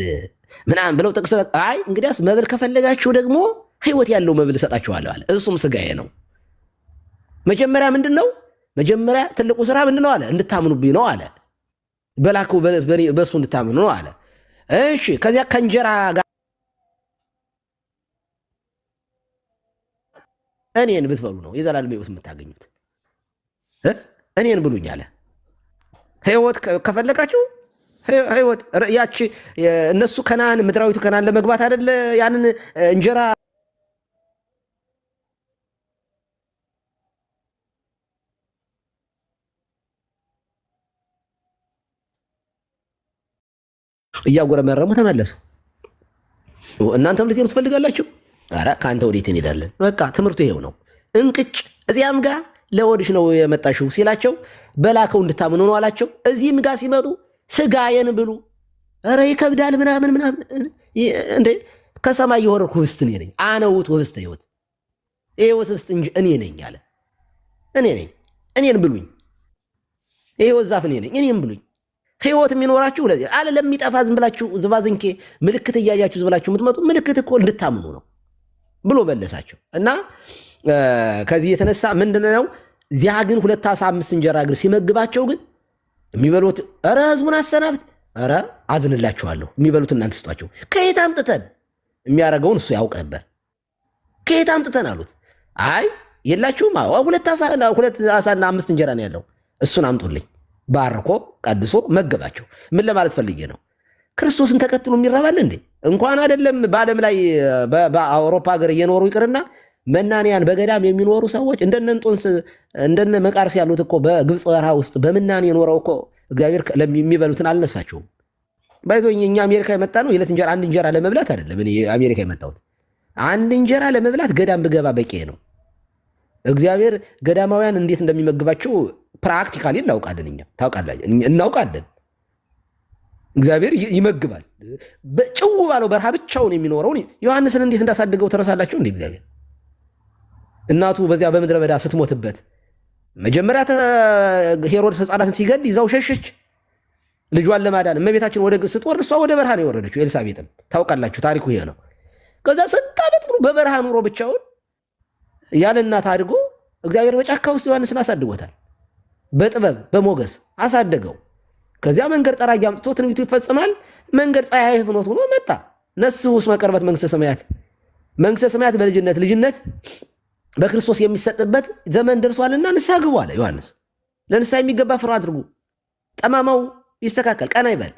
A: ምናምን ብለው ጠቅሰው አይ እንግዲያስ መብል ከፈለጋችሁ ደግሞ ህይወት ያለው መብል ሰጣችኋለሁ አለ። እሱም ስጋዬ ነው። መጀመሪያ ምንድነው? መጀመሪያ ትልቁ ስራ ምንድነው አለ? እንድታምኑብኝ ነው አለ። በላኩ በሱ እንድታምኑ ነው አለ። እሺ ከዚያ ከእንጀራ ጋር እኔን ብትበሉ ነው የዘላለም ሕይወት የምታገኙት። እኔን ብሉኝ አለ። ህይወት ከፈለጋችሁ ህይወት ያቺ እነሱ ከናን ምድራዊቱ ከናን ለመግባት አይደለ ያንን እንጀራ እያጎረመረሙ ተመለሱ። እናንተም ልትሄዱ ትፈልጋላችሁ? ኧረ ከአንተ ወዴት እንሄዳለን? በቃ ትምህርቱ ይሄው ነው። እንቅጭ እዚያም ጋር ለወድሽ ነው የመጣሽው ሲላቸው በላከው እንድታምኑ ነው አላቸው። እዚህም ጋር ሲመጡ ስጋዬን ብሉ፣ ኧረ ይከብዳል ምናምን እንዴ ከሰማይ የወረድኩ ህብስት እኔ ነኝ። አነ ውእቱ ህብስተ ሕይወት፣ የሕይወት ህብስት እንጂ እኔ ነኝ አለ። እኔ ነኝ፣ እኔን ብሉኝ። የሕይወት ዛፍ እኔ ነኝ፣ እኔን ብሉኝ። ህይወት የሚኖራችሁ ለዚህ አለ። ለሚጠፋ ዝም ብላችሁ ዝባዝንኬ ምልክት እያያችሁ ዝም ብላችሁ የምትመጡ ምልክት እኮ እንድታምኑ ነው ብሎ መለሳቸው። እና ከዚህ የተነሳ ምንድነው እዚያ ግን 2 ዓሣ 5 እንጀራ ግን ሲመግባቸው ግን የሚበሉት ኧረ ህዝቡን አሰናብት፣ ኧረ አዝንላችኋለሁ፣ የሚበሉት እናንተ ስጧቸው። ከየት አምጥተን የሚያደርገውን እሱ ያውቅ ነበር። ከየት አምጥተን አሉት። አይ የላችሁም፣ 2 ዓሣና 5 እንጀራ ነው ያለው፣ እሱን አምጡልኝ። ባርኮ ቀድሶ መገባቸው። ምን ለማለት ፈልጌ ነው? ክርስቶስን ተከትሎ የሚራባል እንዴ? እንኳን አይደለም በዓለም ላይ በአውሮፓ ሀገር እየኖሩ ይቅርና መናንያን በገዳም የሚኖሩ ሰዎች እንደነ እንጦንስ እንደነ መቃርስ ያሉት እኮ በግብፅ በረሃ ውስጥ በምናኔ የኖረው እኮ እግዚአብሔር የሚበሉትን አልነሳቸውም። ባይዞኝ እኛ አሜሪካ የመጣ ነው የዕለት እንጀራ አንድ እንጀራ ለመብላት አይደለም። እኔ አሜሪካ የመጣሁት አንድ እንጀራ ለመብላት ገዳም ብገባ በቂ ነው። እግዚአብሔር ገዳማውያን እንዴት እንደሚመግባቸው ፕራክቲካሊ እናውቃለን። እኛ እናውቃለን። እግዚአብሔር ይመግባል። በጭው ባለው በረሃ ብቻውን የሚኖረውን ዮሐንስን እንዴት እንዳሳደገው ተረሳላችሁ እንዴ? እግዚአብሔር እናቱ በዚያ በምድረ በዳ ስትሞትበት መጀመሪያ ሄሮድስ ሕፃናትን ሲገል ይዛው ሸሸች ልጇን ለማዳን። እመቤታችን ወደ ግብፅ ስትወርድ እሷ ወደ በረሃ ነው የወረደችው። ኤልሳቤጥም ታውቃላችሁ፣ ታሪኩ ይሄ ነው። ከዛ 6 ዓመት ሙሉ በበረሃ ኑሮ ብቻውን ያለ እናት አድጎ እግዚአብሔር በጫካ ውስጥ ዮሐንስን አሳድጎታል። በጥበብ በሞገስ አሳደገው። ከዚያ መንገድ ጠራጊ አምጥቶ ትንቢቱ ይፈጽማል። መንገድ ፀሐይ ፍኖት ሆኖ መጣ። ነስሑ እስመ ቀርበት መንግሥተ ሰማያት፣ መንግሥተ ሰማያት በልጅነት ልጅነት በክርስቶስ የሚሰጥበት ዘመን ደርሷልና ንስሐ ግቡ አለ ዮሐንስ። ለንስሐ የሚገባ ፍሬ አድርጉ፣ ጠማማው ይስተካከል፣ ቀና ይበል፣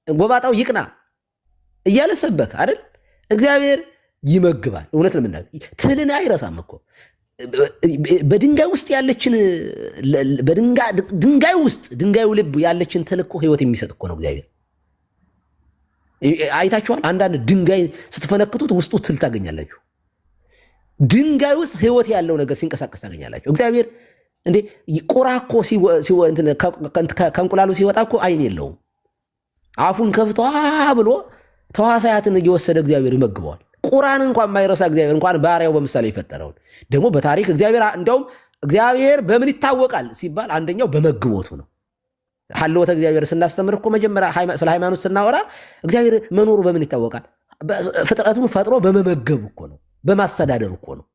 A: ጎባጣው ይቅና እያለ ሰበከ አይደል? እግዚአብሔር ይመግባል። እውነት ለምናገር ትልን አይረሳም እኮ በድንጋይ ውስጥ ያለችን ድንጋዩ ልብ ያለችን ትል እኮ ህይወት የሚሰጥ እኮ ነው እግዚአብሔር። አይታችኋል? አንዳንድ ድንጋይ ስትፈነክቱት ውስጡ ትል ታገኛላችሁ። ድንጋይ ውስጥ ህይወት ያለው ነገር ሲንቀሳቀስ ታገኛላችሁ። እግዚአብሔር እንዴ ቁራ እኮ ከእንቁላሉ ሲወጣ እኮ አይን የለውም። አፉን ከፍቶ ብሎ ተዋሳያትን እየወሰደ እግዚአብሔር ይመግበዋል። ቁራን እንኳን የማይረሳ እግዚአብሔር እንኳን ባሪያው በምሳሌ የፈጠረውን ደግሞ በታሪክ እግዚአብሔር እንዲያውም እግዚአብሔር በምን ይታወቃል ሲባል አንደኛው በመግቦቱ ነው። ሀልወተ እግዚአብሔር ስናስተምር እኮ መጀመሪያ ስለ ሃይማኖት ስናወራ እግዚአብሔር መኖሩ በምን ይታወቃል? ፍጥረቱን ፈጥሮ በመመገብ እኮ ነው፣ በማስተዳደር እኮ ነው።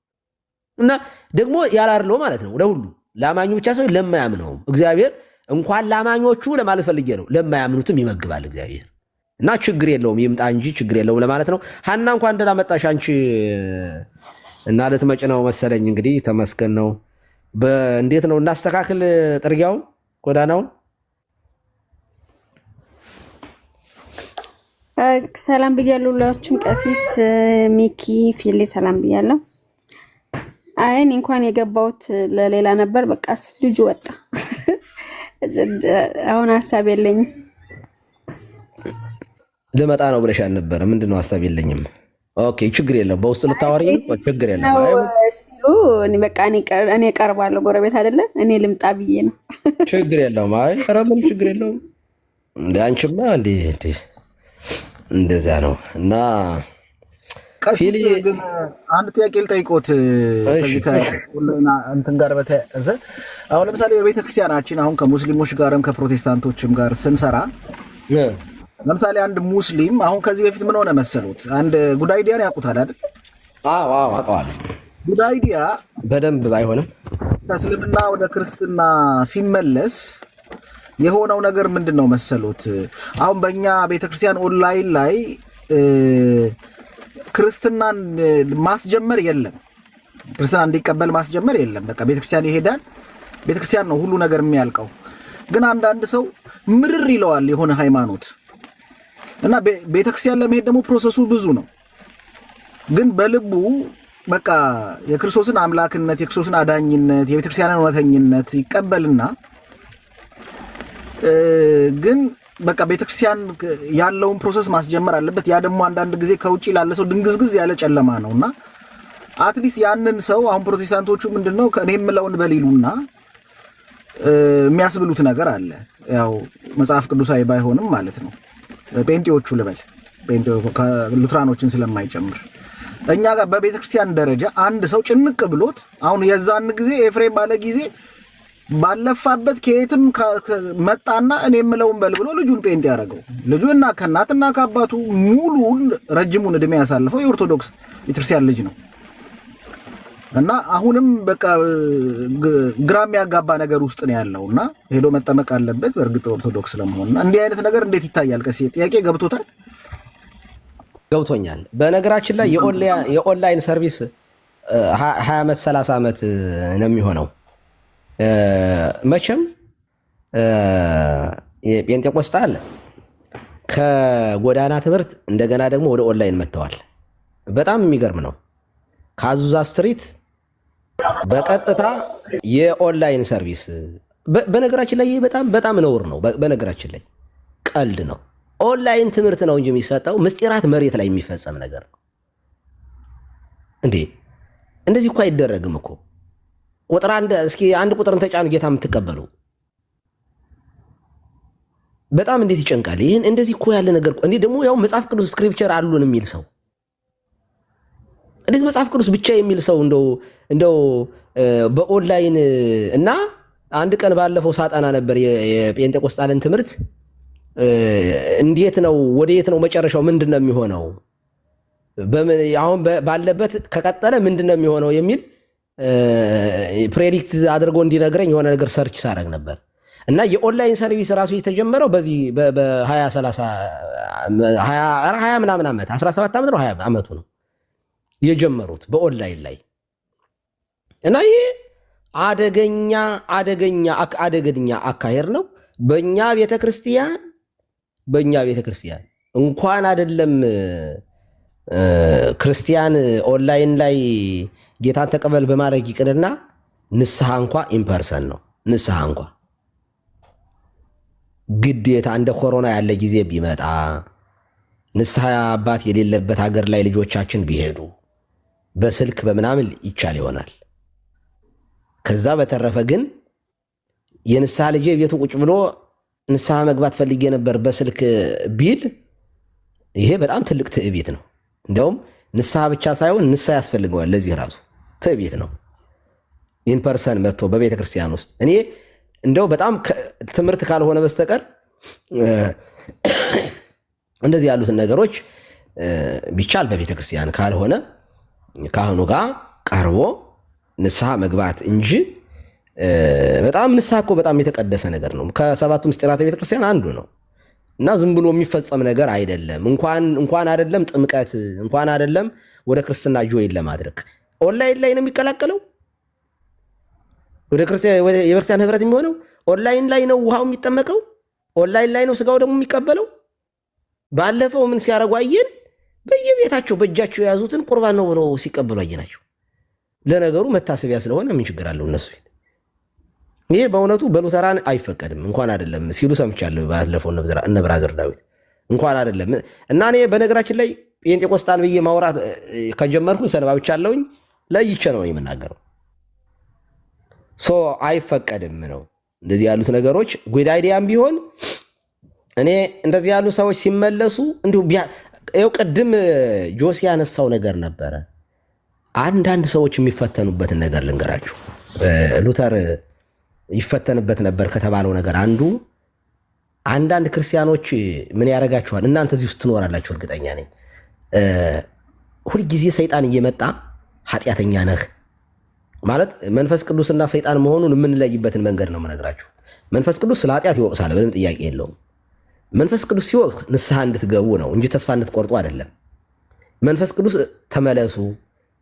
A: እና ደግሞ ያላርለው ማለት ነው ለሁሉ ለአማኙ ብቻ ሰው ለማያምነውም እግዚአብሔር እንኳን ለአማኞቹ ለማለት ፈልጌ ነው፣ ለማያምኑትም ይመግባል እግዚአብሔር። እና ችግር የለውም ይምጣ እንጂ ችግር የለውም ለማለት ነው። ሀና እንኳን ደህና መጣሽ አንቺ። እና ልትመጪ ነው መሰለኝ እንግዲህ ተመስገን ነው። እንዴት ነው እናስተካክል ጥርጊያውን ጎዳናውን?
E: ሰላም ብያለሁ ሁላችሁም። ቀሲስ ሚኪ ፊሌ ሰላም ብያለሁ። አይን እንኳን የገባሁት ለሌላ ነበር። በቃ ልጁ ወጣ። አሁን ሀሳብ የለኝም።
A: ልመጣ ነው ብለሽ አልነበረ? ምንድን ነው ሀሳብ የለኝም? ኦኬ ችግር የለም። በውስጥ ልታወሪ ችግር የለም
E: ሲሉ በቃ እኔ እቀርባለሁ። ጎረቤት አይደለ እኔ ልምጣ ብዬ ነው።
A: ችግር የለውም። አይ ኧረ ምን ችግር የለውም። እንደ አንቺማ እንደዚያ ነው። እና
B: ቀሲስ ግን አንድ ጥያቄ ልጠይቆት ከዚህ ከኦንላይን እንትን ጋር በተያያዘ አሁን ለምሳሌ በቤተክርስቲያናችን አሁን ከሙስሊሞች ጋርም ከፕሮቴስታንቶችም ጋር ስንሰራ ለምሳሌ አንድ ሙስሊም አሁን ከዚህ በፊት ምን ሆነ መሰሉት? አንድ ጉዳይዲያን ያውቁታል አይደል?
A: አዎ አውቀዋለሁ።
B: ጉዳይዲያ
A: በደንብ ባይሆንም
B: ከእስልምና ወደ ክርስትና ሲመለስ የሆነው ነገር ምንድን ነው መሰሉት? አሁን በእኛ ቤተክርስቲያን ኦንላይን ላይ ክርስትናን ማስጀመር የለም። ክርስትና እንዲቀበል ማስጀመር የለም። በቃ ቤተክርስቲያን ይሄዳል፣ ቤተክርስቲያን ነው ሁሉ ነገር የሚያልቀው። ግን አንዳንድ ሰው ምርር ይለዋል የሆነ ሃይማኖት እና ቤተክርስቲያን ለመሄድ ደግሞ ፕሮሰሱ ብዙ ነው። ግን በልቡ በቃ የክርስቶስን አምላክነት የክርስቶስን አዳኝነት የቤተክርስቲያንን እውነተኝነት ይቀበልና ግን በቃ ቤተክርስቲያን ያለውን ፕሮሰስ ማስጀመር አለበት። ያ ደግሞ አንዳንድ ጊዜ ከውጪ ላለ ሰው ድንግዝግዝ ያለ ጨለማ ነውና አትሊስት ያንን ሰው አሁን ፕሮቴስታንቶቹ ምንድነው ከኔ የምለውን በሊሉና የሚያስብሉት ነገር አለ። ያው መጽሐፍ ቅዱሳዊ ባይሆንም ማለት ነው። ጴንጤዎቹ ልበል ጴንጤው ሉትራኖችን ስለማይጨምር እኛ ጋር በቤተክርስቲያን ደረጃ አንድ ሰው ጭንቅ ብሎት አሁን የዛን ጊዜ ኤፍሬም ባለ ጊዜ ባለፋበት ከየትም መጣና እኔ የምለውን በል ብሎ ልጁን ጴንጤ ያደረገው ልጁና ከእናትና ከአባቱ ሙሉውን ረጅሙን እድሜ ያሳልፈው የኦርቶዶክስ ቤተክርስቲያን ልጅ ነው እና አሁንም በቃ ግራም ያጋባ ነገር ውስጥ ነው ያለውና ሄዶ መጠመቅ አለበት በእርግጥ ኦርቶዶክስ ለመሆንና እንዲህ አይነት ነገር እንዴት ይታያል? ቀሲ ጥያቄ ገብቶታል?
A: ገብቶኛል። በነገራችን ላይ የኦንላይን ሰርቪስ 20 ዓመት 30 ዓመት ነው የሚሆነው። መቼም የጴንጤቆስጣል ከጎዳና ትምህርት እንደገና ደግሞ ወደ ኦንላይን መጥተዋል። በጣም የሚገርም ነው። ከአዙዛ ስትሪት በቀጥታ የኦንላይን ሰርቪስ በነገራችን ላይ በጣም ነውር ነው። በነገራችን ላይ ቀልድ ነው። ኦንላይን ትምህርት ነው እንጂ የሚሰጠው ምስጢራት መሬት ላይ የሚፈጸም ነገር ነው እንዴ! እንደዚህ እኮ አይደረግም እኮ። ቁጥር እስኪ አንድ ቁጥርን ተጫኑ ጌታ የምትቀበሉ በጣም እንዴት ይጨንቃል። ይህን እንደዚህ እኮ ያለ ነገር እንዴ! ደግሞ ያው መጽሐፍ ቅዱስ ስክሪፕቸር አሉን የሚል ሰው እንዴት መጽሐፍ ቅዱስ ብቻ የሚል ሰው እንደው በኦንላይን እና አንድ ቀን ባለፈው ሳጠና ነበር የጴንጤቆስጣልን ትምህርት እንዴት ነው ወዴት ነው መጨረሻው ምንድነው የሚሆነው አሁን ባለበት ከቀጠለ ምንድነው የሚሆነው የሚል ፕሬዲክት አድርጎ እንዲነግረኝ የሆነ ነገር ሰርች ሳደርግ ነበር እና የኦንላይን ሰርቪስ ራሱ የተጀመረው በዚህ በ20 ምናምን ዓመት 17 ዓመት ነው 20 ዓመቱ ነው የጀመሩት በኦንላይን ላይ እና ይሄ አደገኛ አካሄድ ነው። በእኛ ቤተክርስቲያን እንኳን አይደለም ክርስቲያን ኦንላይን ላይ ጌታን ተቀበል በማድረግ ይቅርና ንስሐ እንኳ ኢምፐርሰን ነው። ንስሐ እንኳ ግዴታ እንደ ኮሮና ያለ ጊዜ ቢመጣ ንስሐ አባት የሌለበት ሀገር ላይ ልጆቻችን ቢሄዱ በስልክ በምናምን ይቻል ይሆናል። ከዛ በተረፈ ግን የንስሐ ልጄ ቤቱ ቁጭ ብሎ ንስሐ መግባት ፈልጌ ነበር በስልክ ቢል ይሄ በጣም ትልቅ ትዕቢት ነው። እንደውም ንስሐ ብቻ ሳይሆን ንስሐ ያስፈልገዋል። ለዚህ ራሱ ትዕቢት ነው። ኢንፐርሰን መጥቶ በቤተ ክርስቲያን ውስጥ እኔ እንደው በጣም ትምህርት ካልሆነ በስተቀር እንደዚህ ያሉትን ነገሮች ቢቻል በቤተ ክርስቲያን ካልሆነ ካህኑ ጋር ቀርቦ ንስሐ መግባት እንጂ በጣም ንስሐ እኮ በጣም የተቀደሰ ነገር ነው። ከሰባቱ ምስጢራተ ቤተ ክርስቲያን አንዱ ነው እና ዝም ብሎ የሚፈጸም ነገር አይደለም። እንኳን አይደለም ጥምቀት እንኳን አይደለም ወደ ክርስትና ጆይን ለማድረግ ኦንላይን ላይ ነው የሚቀላቀለው። ወደ የቤተክርስቲያን ህብረት የሚሆነው ኦንላይን ላይ ነው። ውሃው የሚጠመቀው ኦንላይን ላይ ነው። ስጋው ደግሞ የሚቀበለው ባለፈው ምን ሲያረጉ አየን? በየቤታቸው በእጃቸው የያዙትን ቁርባን ነው ብለው ሲቀበሉ አየናቸው። ለነገሩ መታሰቢያ ስለሆነ ምን ችግር አለው እነሱ ቤት? ይሄ በእውነቱ በሉተራን አይፈቀድም እንኳን አይደለም ሲሉ ሰምቻለሁ። ባለፈው እነ ብራዘር ዳዊት እንኳን አይደለም እና እኔ በነገራችን ላይ ጴንጤቆስጣል ብዬ ማውራት ከጀመርኩኝ ሰነባብቻለሁኝ። ለይቼ ነው የምናገረው። አይፈቀድም ነው እንደዚህ ያሉት ነገሮች። ጉድ አይዲያም ቢሆን እኔ እንደዚህ ያሉ ሰዎች ሲመለሱ እንዲሁ ይኸው ቅድም ጆሲ ያነሳው ነገር ነበረ። አንዳንድ ሰዎች የሚፈተኑበትን ነገር ልንገራችሁ። ሉተር ይፈተንበት ነበር ከተባለው ነገር አንዱ አንዳንድ ክርስቲያኖች ምን ያደርጋችኋል? እናንተ እዚህ ውስጥ ትኖራላችሁ እርግጠኛ ነኝ። ሁልጊዜ ሰይጣን እየመጣ ኃጢአተኛ ነህ ማለት መንፈስ ቅዱስና ሰይጣን መሆኑን የምንለይበትን መንገድ ነው የምነግራችሁ። መንፈስ ቅዱስ ስለ ኃጢአት ይወቅሳል፣ ምንም ጥያቄ የለውም። መንፈስ ቅዱስ ሲወቅስ ንስሐ እንድትገቡ ነው እንጂ ተስፋ እንድትቆርጡ አይደለም። መንፈስ ቅዱስ ተመለሱ፣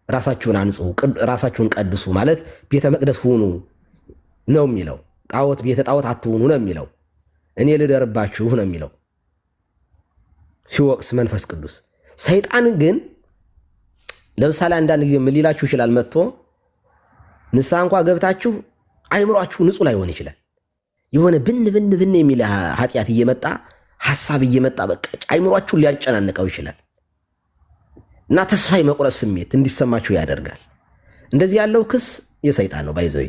A: ራሳችሁን አንጹ፣ ራሳችሁን ቀድሱ ማለት ቤተ መቅደስ ሁኑ ነው የሚለው። ጣዖት ቤተ ጣዖት አትሁኑ ነው የሚለው። እኔ ልደርባችሁ ነው የሚለው ሲወቅስ መንፈስ ቅዱስ። ሰይጣን ግን ለምሳሌ አንዳንድ ጊዜ ምን ሊላችሁ ይችላል? መጥቶ ንስሐ እንኳ ገብታችሁ አይምሯችሁ ንጹህ ላይሆን ይችላል። የሆነ ብን የሚል ኃጢአት እየመጣ ሐሳብ እየመጣ በቃ አይምሯችሁን ሊያጨናንቀው ይችላል እና ተስፋ የመቁረጥ ስሜት እንዲሰማችሁ ያደርጋል። እንደዚህ ያለው ክስ የሰይጣን ነው። ባይዘው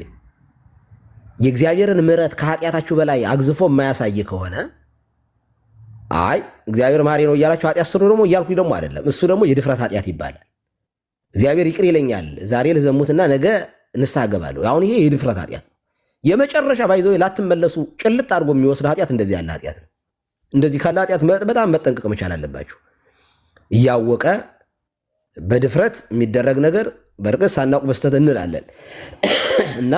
A: የእግዚአብሔርን ምሕረት ከኃጢአታችሁ በላይ አግዝፎ የማያሳይ ከሆነ አይ እግዚአብሔር ማሪ ነው እያላችሁ ኃጢአት ስሩ ደግሞ እያልኩኝ ደግሞ አይደለም። እሱ ደግሞ የድፍረት ኃጢአት ይባላል። እግዚአብሔር ይቅር ይለኛል ዛሬ ልዘሙትና ነገ ንስሐ እገባለሁ። አሁን ይሄ የድፍረት ኃጢአት ነው። የመጨረሻ ባይዘው ላትመለሱ ጭልጥ አድርጎ የሚወስድ ኃጢአት እንደዚህ ያለ ኃጢአት ነው። እንደዚህ ካለ ኃጢአት በጣም መጠንቀቅ መቻል አለባችሁ። እያወቀ በድፍረት የሚደረግ ነገር በርግጥ ሳናውቅ በስተት እንላለን እና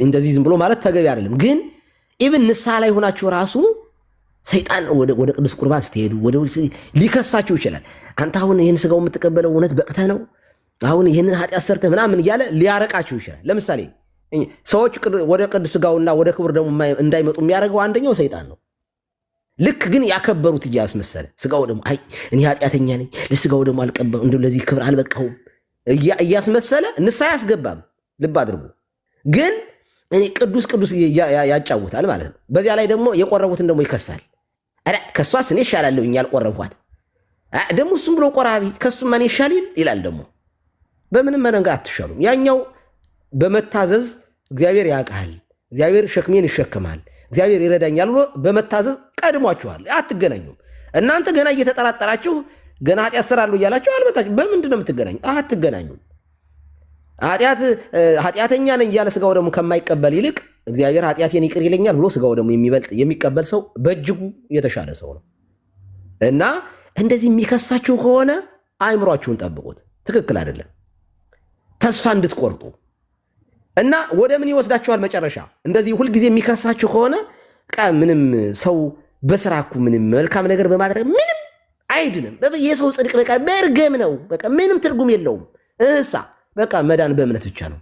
A: እንደዚህ ዝም ብሎ ማለት ተገቢ አይደለም። ግን ኢቭን ንስሐ ላይ ሆናችሁ ራሱ ሰይጣን ወደ ቅዱስ ቁርባን ስትሄዱ ሊከሳችሁ ይችላል። አንተ አሁን ይህን ስጋው የምትቀበለው እውነት በቅተህ ነው? አሁን ይህንን ኃጢአት ሰርተህ ምናምን እያለ ሊያረቃችሁ ይችላል። ለምሳሌ ሰዎች ወደ ቅዱስ ስጋውና ወደ ክቡር ደግሞ እንዳይመጡ የሚያደርገው አንደኛው ሰይጣን ነው። ልክ ግን ያከበሩት እያስመሰለ ስጋው ደግሞ አይ እኔ ኃጢአተኛ ነኝ ለስጋው ደግሞ አልቀበም እንደ ለዚህ ክብር አልበቃሁም እያስመሰለ ንስሐ ያስገባም። ልብ አድርጉ። ግን እኔ ቅዱስ ያጫውታል ማለት ነው። በዚያ ላይ ደግሞ የቆረቡትን ደግሞ ይከሳል። አረ ከሷስ እኔ ይሻላለሁ ያልቆረብኳት ደግሞ እሱም ብሎ ቆራቢ ከሱም ማን ይሻል ይላል። ደግሞ በምንም መንገድ አትሻሉም። ያኛው በመታዘዝ እግዚአብሔር ያውቃል፣ እግዚአብሔር ሸክሜን ይሸከማል፣ እግዚአብሔር ይረዳኛል ብሎ በመታዘዝ ቀድሟችኋል። አትገናኙም። እናንተ ገና እየተጠራጠራችሁ ገና ኃጢአት ስራለሁ እያላችሁ አልመጣችሁ። በምንድን ነው የምትገናኙ? አትገናኙም። ኃጢአተኛ ነኝ እያለ ስጋው ደግሞ ከማይቀበል ይልቅ እግዚአብሔር ኃጢአቴን ይቅር ይለኛል ብሎ ስጋው ደግሞ የሚቀበል ሰው በእጅጉ የተሻለ ሰው ነው እና እንደዚህ የሚከሳችሁ ከሆነ አእምሯችሁን ጠብቁት። ትክክል አይደለም። ተስፋ እንድትቆርጡ እና ወደ ምን ይወስዳችኋል? መጨረሻ እንደዚህ ሁልጊዜ የሚከሳችሁ ከሆነ ምንም ሰው በስራኩ ምንም መልካም ነገር በማድረግ ምንም አይድንም። የሰው ጽድቅ በቃ በርገም ነው። በቃ ምንም ትርጉም የለውም። በቃ መዳን በእምነት ብቻ ነው።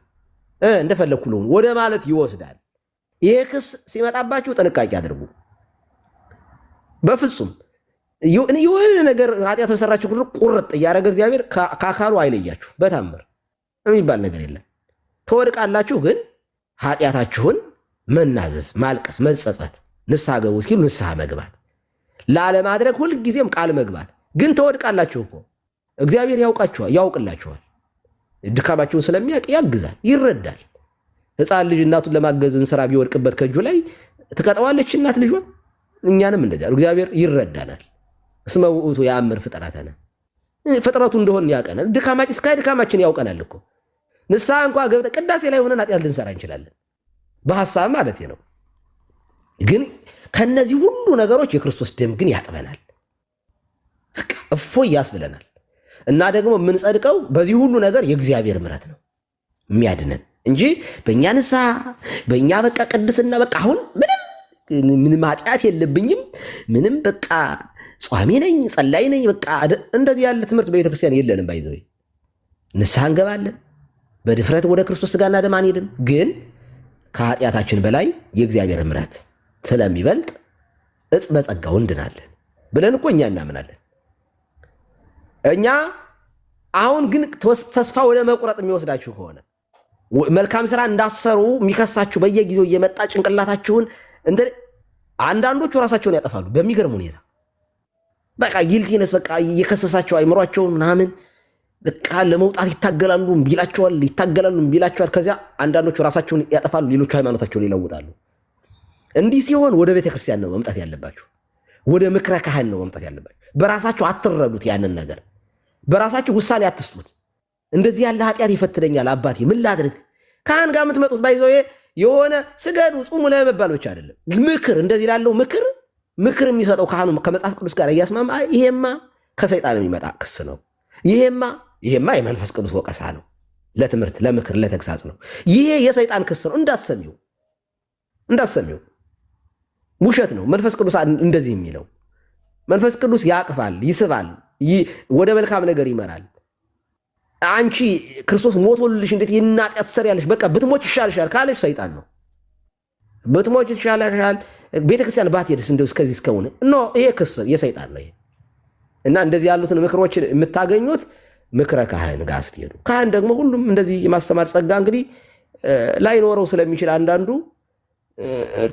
A: እንደፈለግኩ ልሁን ወደ ማለት ይወስዳል። ይሄ ክስ ሲመጣባችሁ ጥንቃቄ አድርጉ። በፍጹም የሆነ ነገር ኃጢአት በሰራችሁ ቁርጥ እያደረገ እግዚአብሔር ከአካሉ አይለያችሁ። በታምር የሚባል ነገር የለም። ትወድቃላችሁ፣ ግን ኃጢአታችሁን መናዘዝ፣ ማልቀስ፣ መጸጸት፣ ንስሐ ገቡ ሲሉ ንስሐ መግባት፣ ላለማድረግ ሁልጊዜም ቃል መግባት። ግን ትወድቃላችሁ እኮ እግዚአብሔር ያውቅላችኋል። ድካማችሁን ስለሚያውቅ ያግዛል፣ ይረዳል። ሕፃን ልጅ እናቱን ለማገዝ እንስራ ቢወድቅበት ከእጁ ላይ ትቀጠዋለች እናት ልጇ። እኛንም እንደዚያ እግዚአብሔር ይረዳናል። እስመ ውእቱ የአምር ፍጥረተነ ፍጥረቱ እንደሆን ያውቀናል። እስከ ድካማችን ያውቀናል እኮ። ንስሐ እንኳ ገብተን ቅዳሴ ላይ ሆነን ኃጢአት ልንሰራ እንችላለን፣ በሐሳብ ማለት ነው። ግን ከነዚህ ሁሉ ነገሮች የክርስቶስ ደም ግን ያጥበናል፣ በቃ እፎይ ያስብለናል። እና ደግሞ የምንጸድቀው በዚህ ሁሉ ነገር የእግዚአብሔር ምሕረት ነው የሚያድነን እንጂ በእኛ ንስሐ በእኛ በቃ ቅድስና በቃ አሁን ምንም ኃጢአት የለብኝም ምንም በቃ ጿሚ ነኝ ጸላይ ነኝ በቃ እንደዚህ ያለ ትምህርት በቤተክርስቲያን የለንም። ባይዘው ንስሐ እንገባለን፣ በድፍረት ወደ ክርስቶስ ሥጋና ደም አንሄድም። ግን ከኃጢአታችን በላይ የእግዚአብሔር ምሕረት ስለሚበልጥ እጽ በጸጋው እንድናለን ብለን እኮ እኛ እናምናለን። እኛ አሁን ግን ተስፋ ወደ መቁረጥ የሚወስዳችሁ ከሆነ መልካም ስራ እንዳሰሩ የሚከሳችሁ በየጊዜው እየመጣ ጭንቅላታችሁን አንዳንዶቹ ራሳቸውን ያጠፋሉ በሚገርም ሁኔታ። በቃ ጊልቲነስ በቃ እየከሰሳቸው አይምሯቸውን ምናምን በቃ ለመውጣት ይታገላሉ፣ እምቢላቸዋል። ከዚያ አንዳንዶቹ ራሳቸውን ያጠፋሉ፣ ሌሎቹ ሃይማኖታቸውን ይለውጣሉ። እንዲህ ሲሆን ወደ ቤተክርስቲያን ነው መምጣት ያለባችሁ፣ ወደ ምክረ ካህን ነው መምጣት ያለባችሁ። በራሳችሁ አትረዱት፣ ያንን ነገር በራሳችሁ ውሳኔ አትስጡት። እንደዚህ ያለ ኃጢአት ይፈትነኛል አባቴ ምን ላድርግ? ካህን ጋር የምትመጡት ባይዘው የሆነ ስገዱ ጹሙ ለመባል ብቻ አይደለም። ምክር እንደዚህ ላለው ምክር የሚሰጠው ካህኑ ከመጽሐፍ ቅዱስ ጋር እያስማማ ይሄማ ከሰይጣን የሚመጣ ክስ ነው፣ ይሄማ የመንፈስ ቅዱስ ወቀሳ ነው፣ ለትምህርት ለምክር ለተግሳጽ ነው፣ ይሄ የሰይጣን ክስ ነው እንዳሰሚው ውሸት ነው። መንፈስ ቅዱስ እንደዚህ የሚለው መንፈስ ቅዱስ ያቅፋል፣ ይስባል፣ ወደ መልካም ነገር ይመራል። አንቺ ክርስቶስ ሞቶልሽ እንዴት የናጢያት ትሰሪያለሽ? በቃ ብትሞች ይሻልሻል ካለሽ ሰይጣን ነው። ብትሞች ይሻልሻል ቤተክርስቲያን ባትሄድስ እንደው እስከዚህ እስከሆነ ኖ ይሄ ክስ የሰይጣን ነው። እና እንደዚህ ያሉትን ምክሮችን የምታገኙት ምክረ ካህን ጋር ስትሄዱ፣ ካህን ደግሞ ሁሉም እንደዚህ የማስተማር ጸጋ እንግዲህ ላይኖረው ስለሚችል አንዳንዱ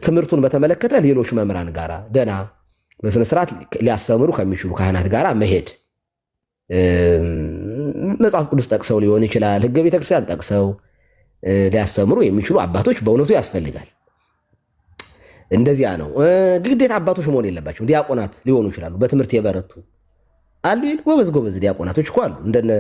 A: ትምህርቱን በተመለከተ ሌሎች መምህራን ጋር ደና በስነ ስርዓት ሊያስተምሩ ከሚችሉ ካህናት ጋር መሄድ፣ መጽሐፍ ቅዱስ ጠቅሰው ሊሆን ይችላል፣ ሕገ ቤተክርስቲያን ጠቅሰው ሊያስተምሩ የሚችሉ አባቶች በእውነቱ ያስፈልጋል። እንደዚያ ነው። ግዴታ አባቶች መሆን የለባቸው፣ ዲያቆናት ሊሆኑ ይችላሉ። በትምህርት የበረቱ አሉ። ጎበዝ ዲያቆናቶች እኮ አሉ። እንደነ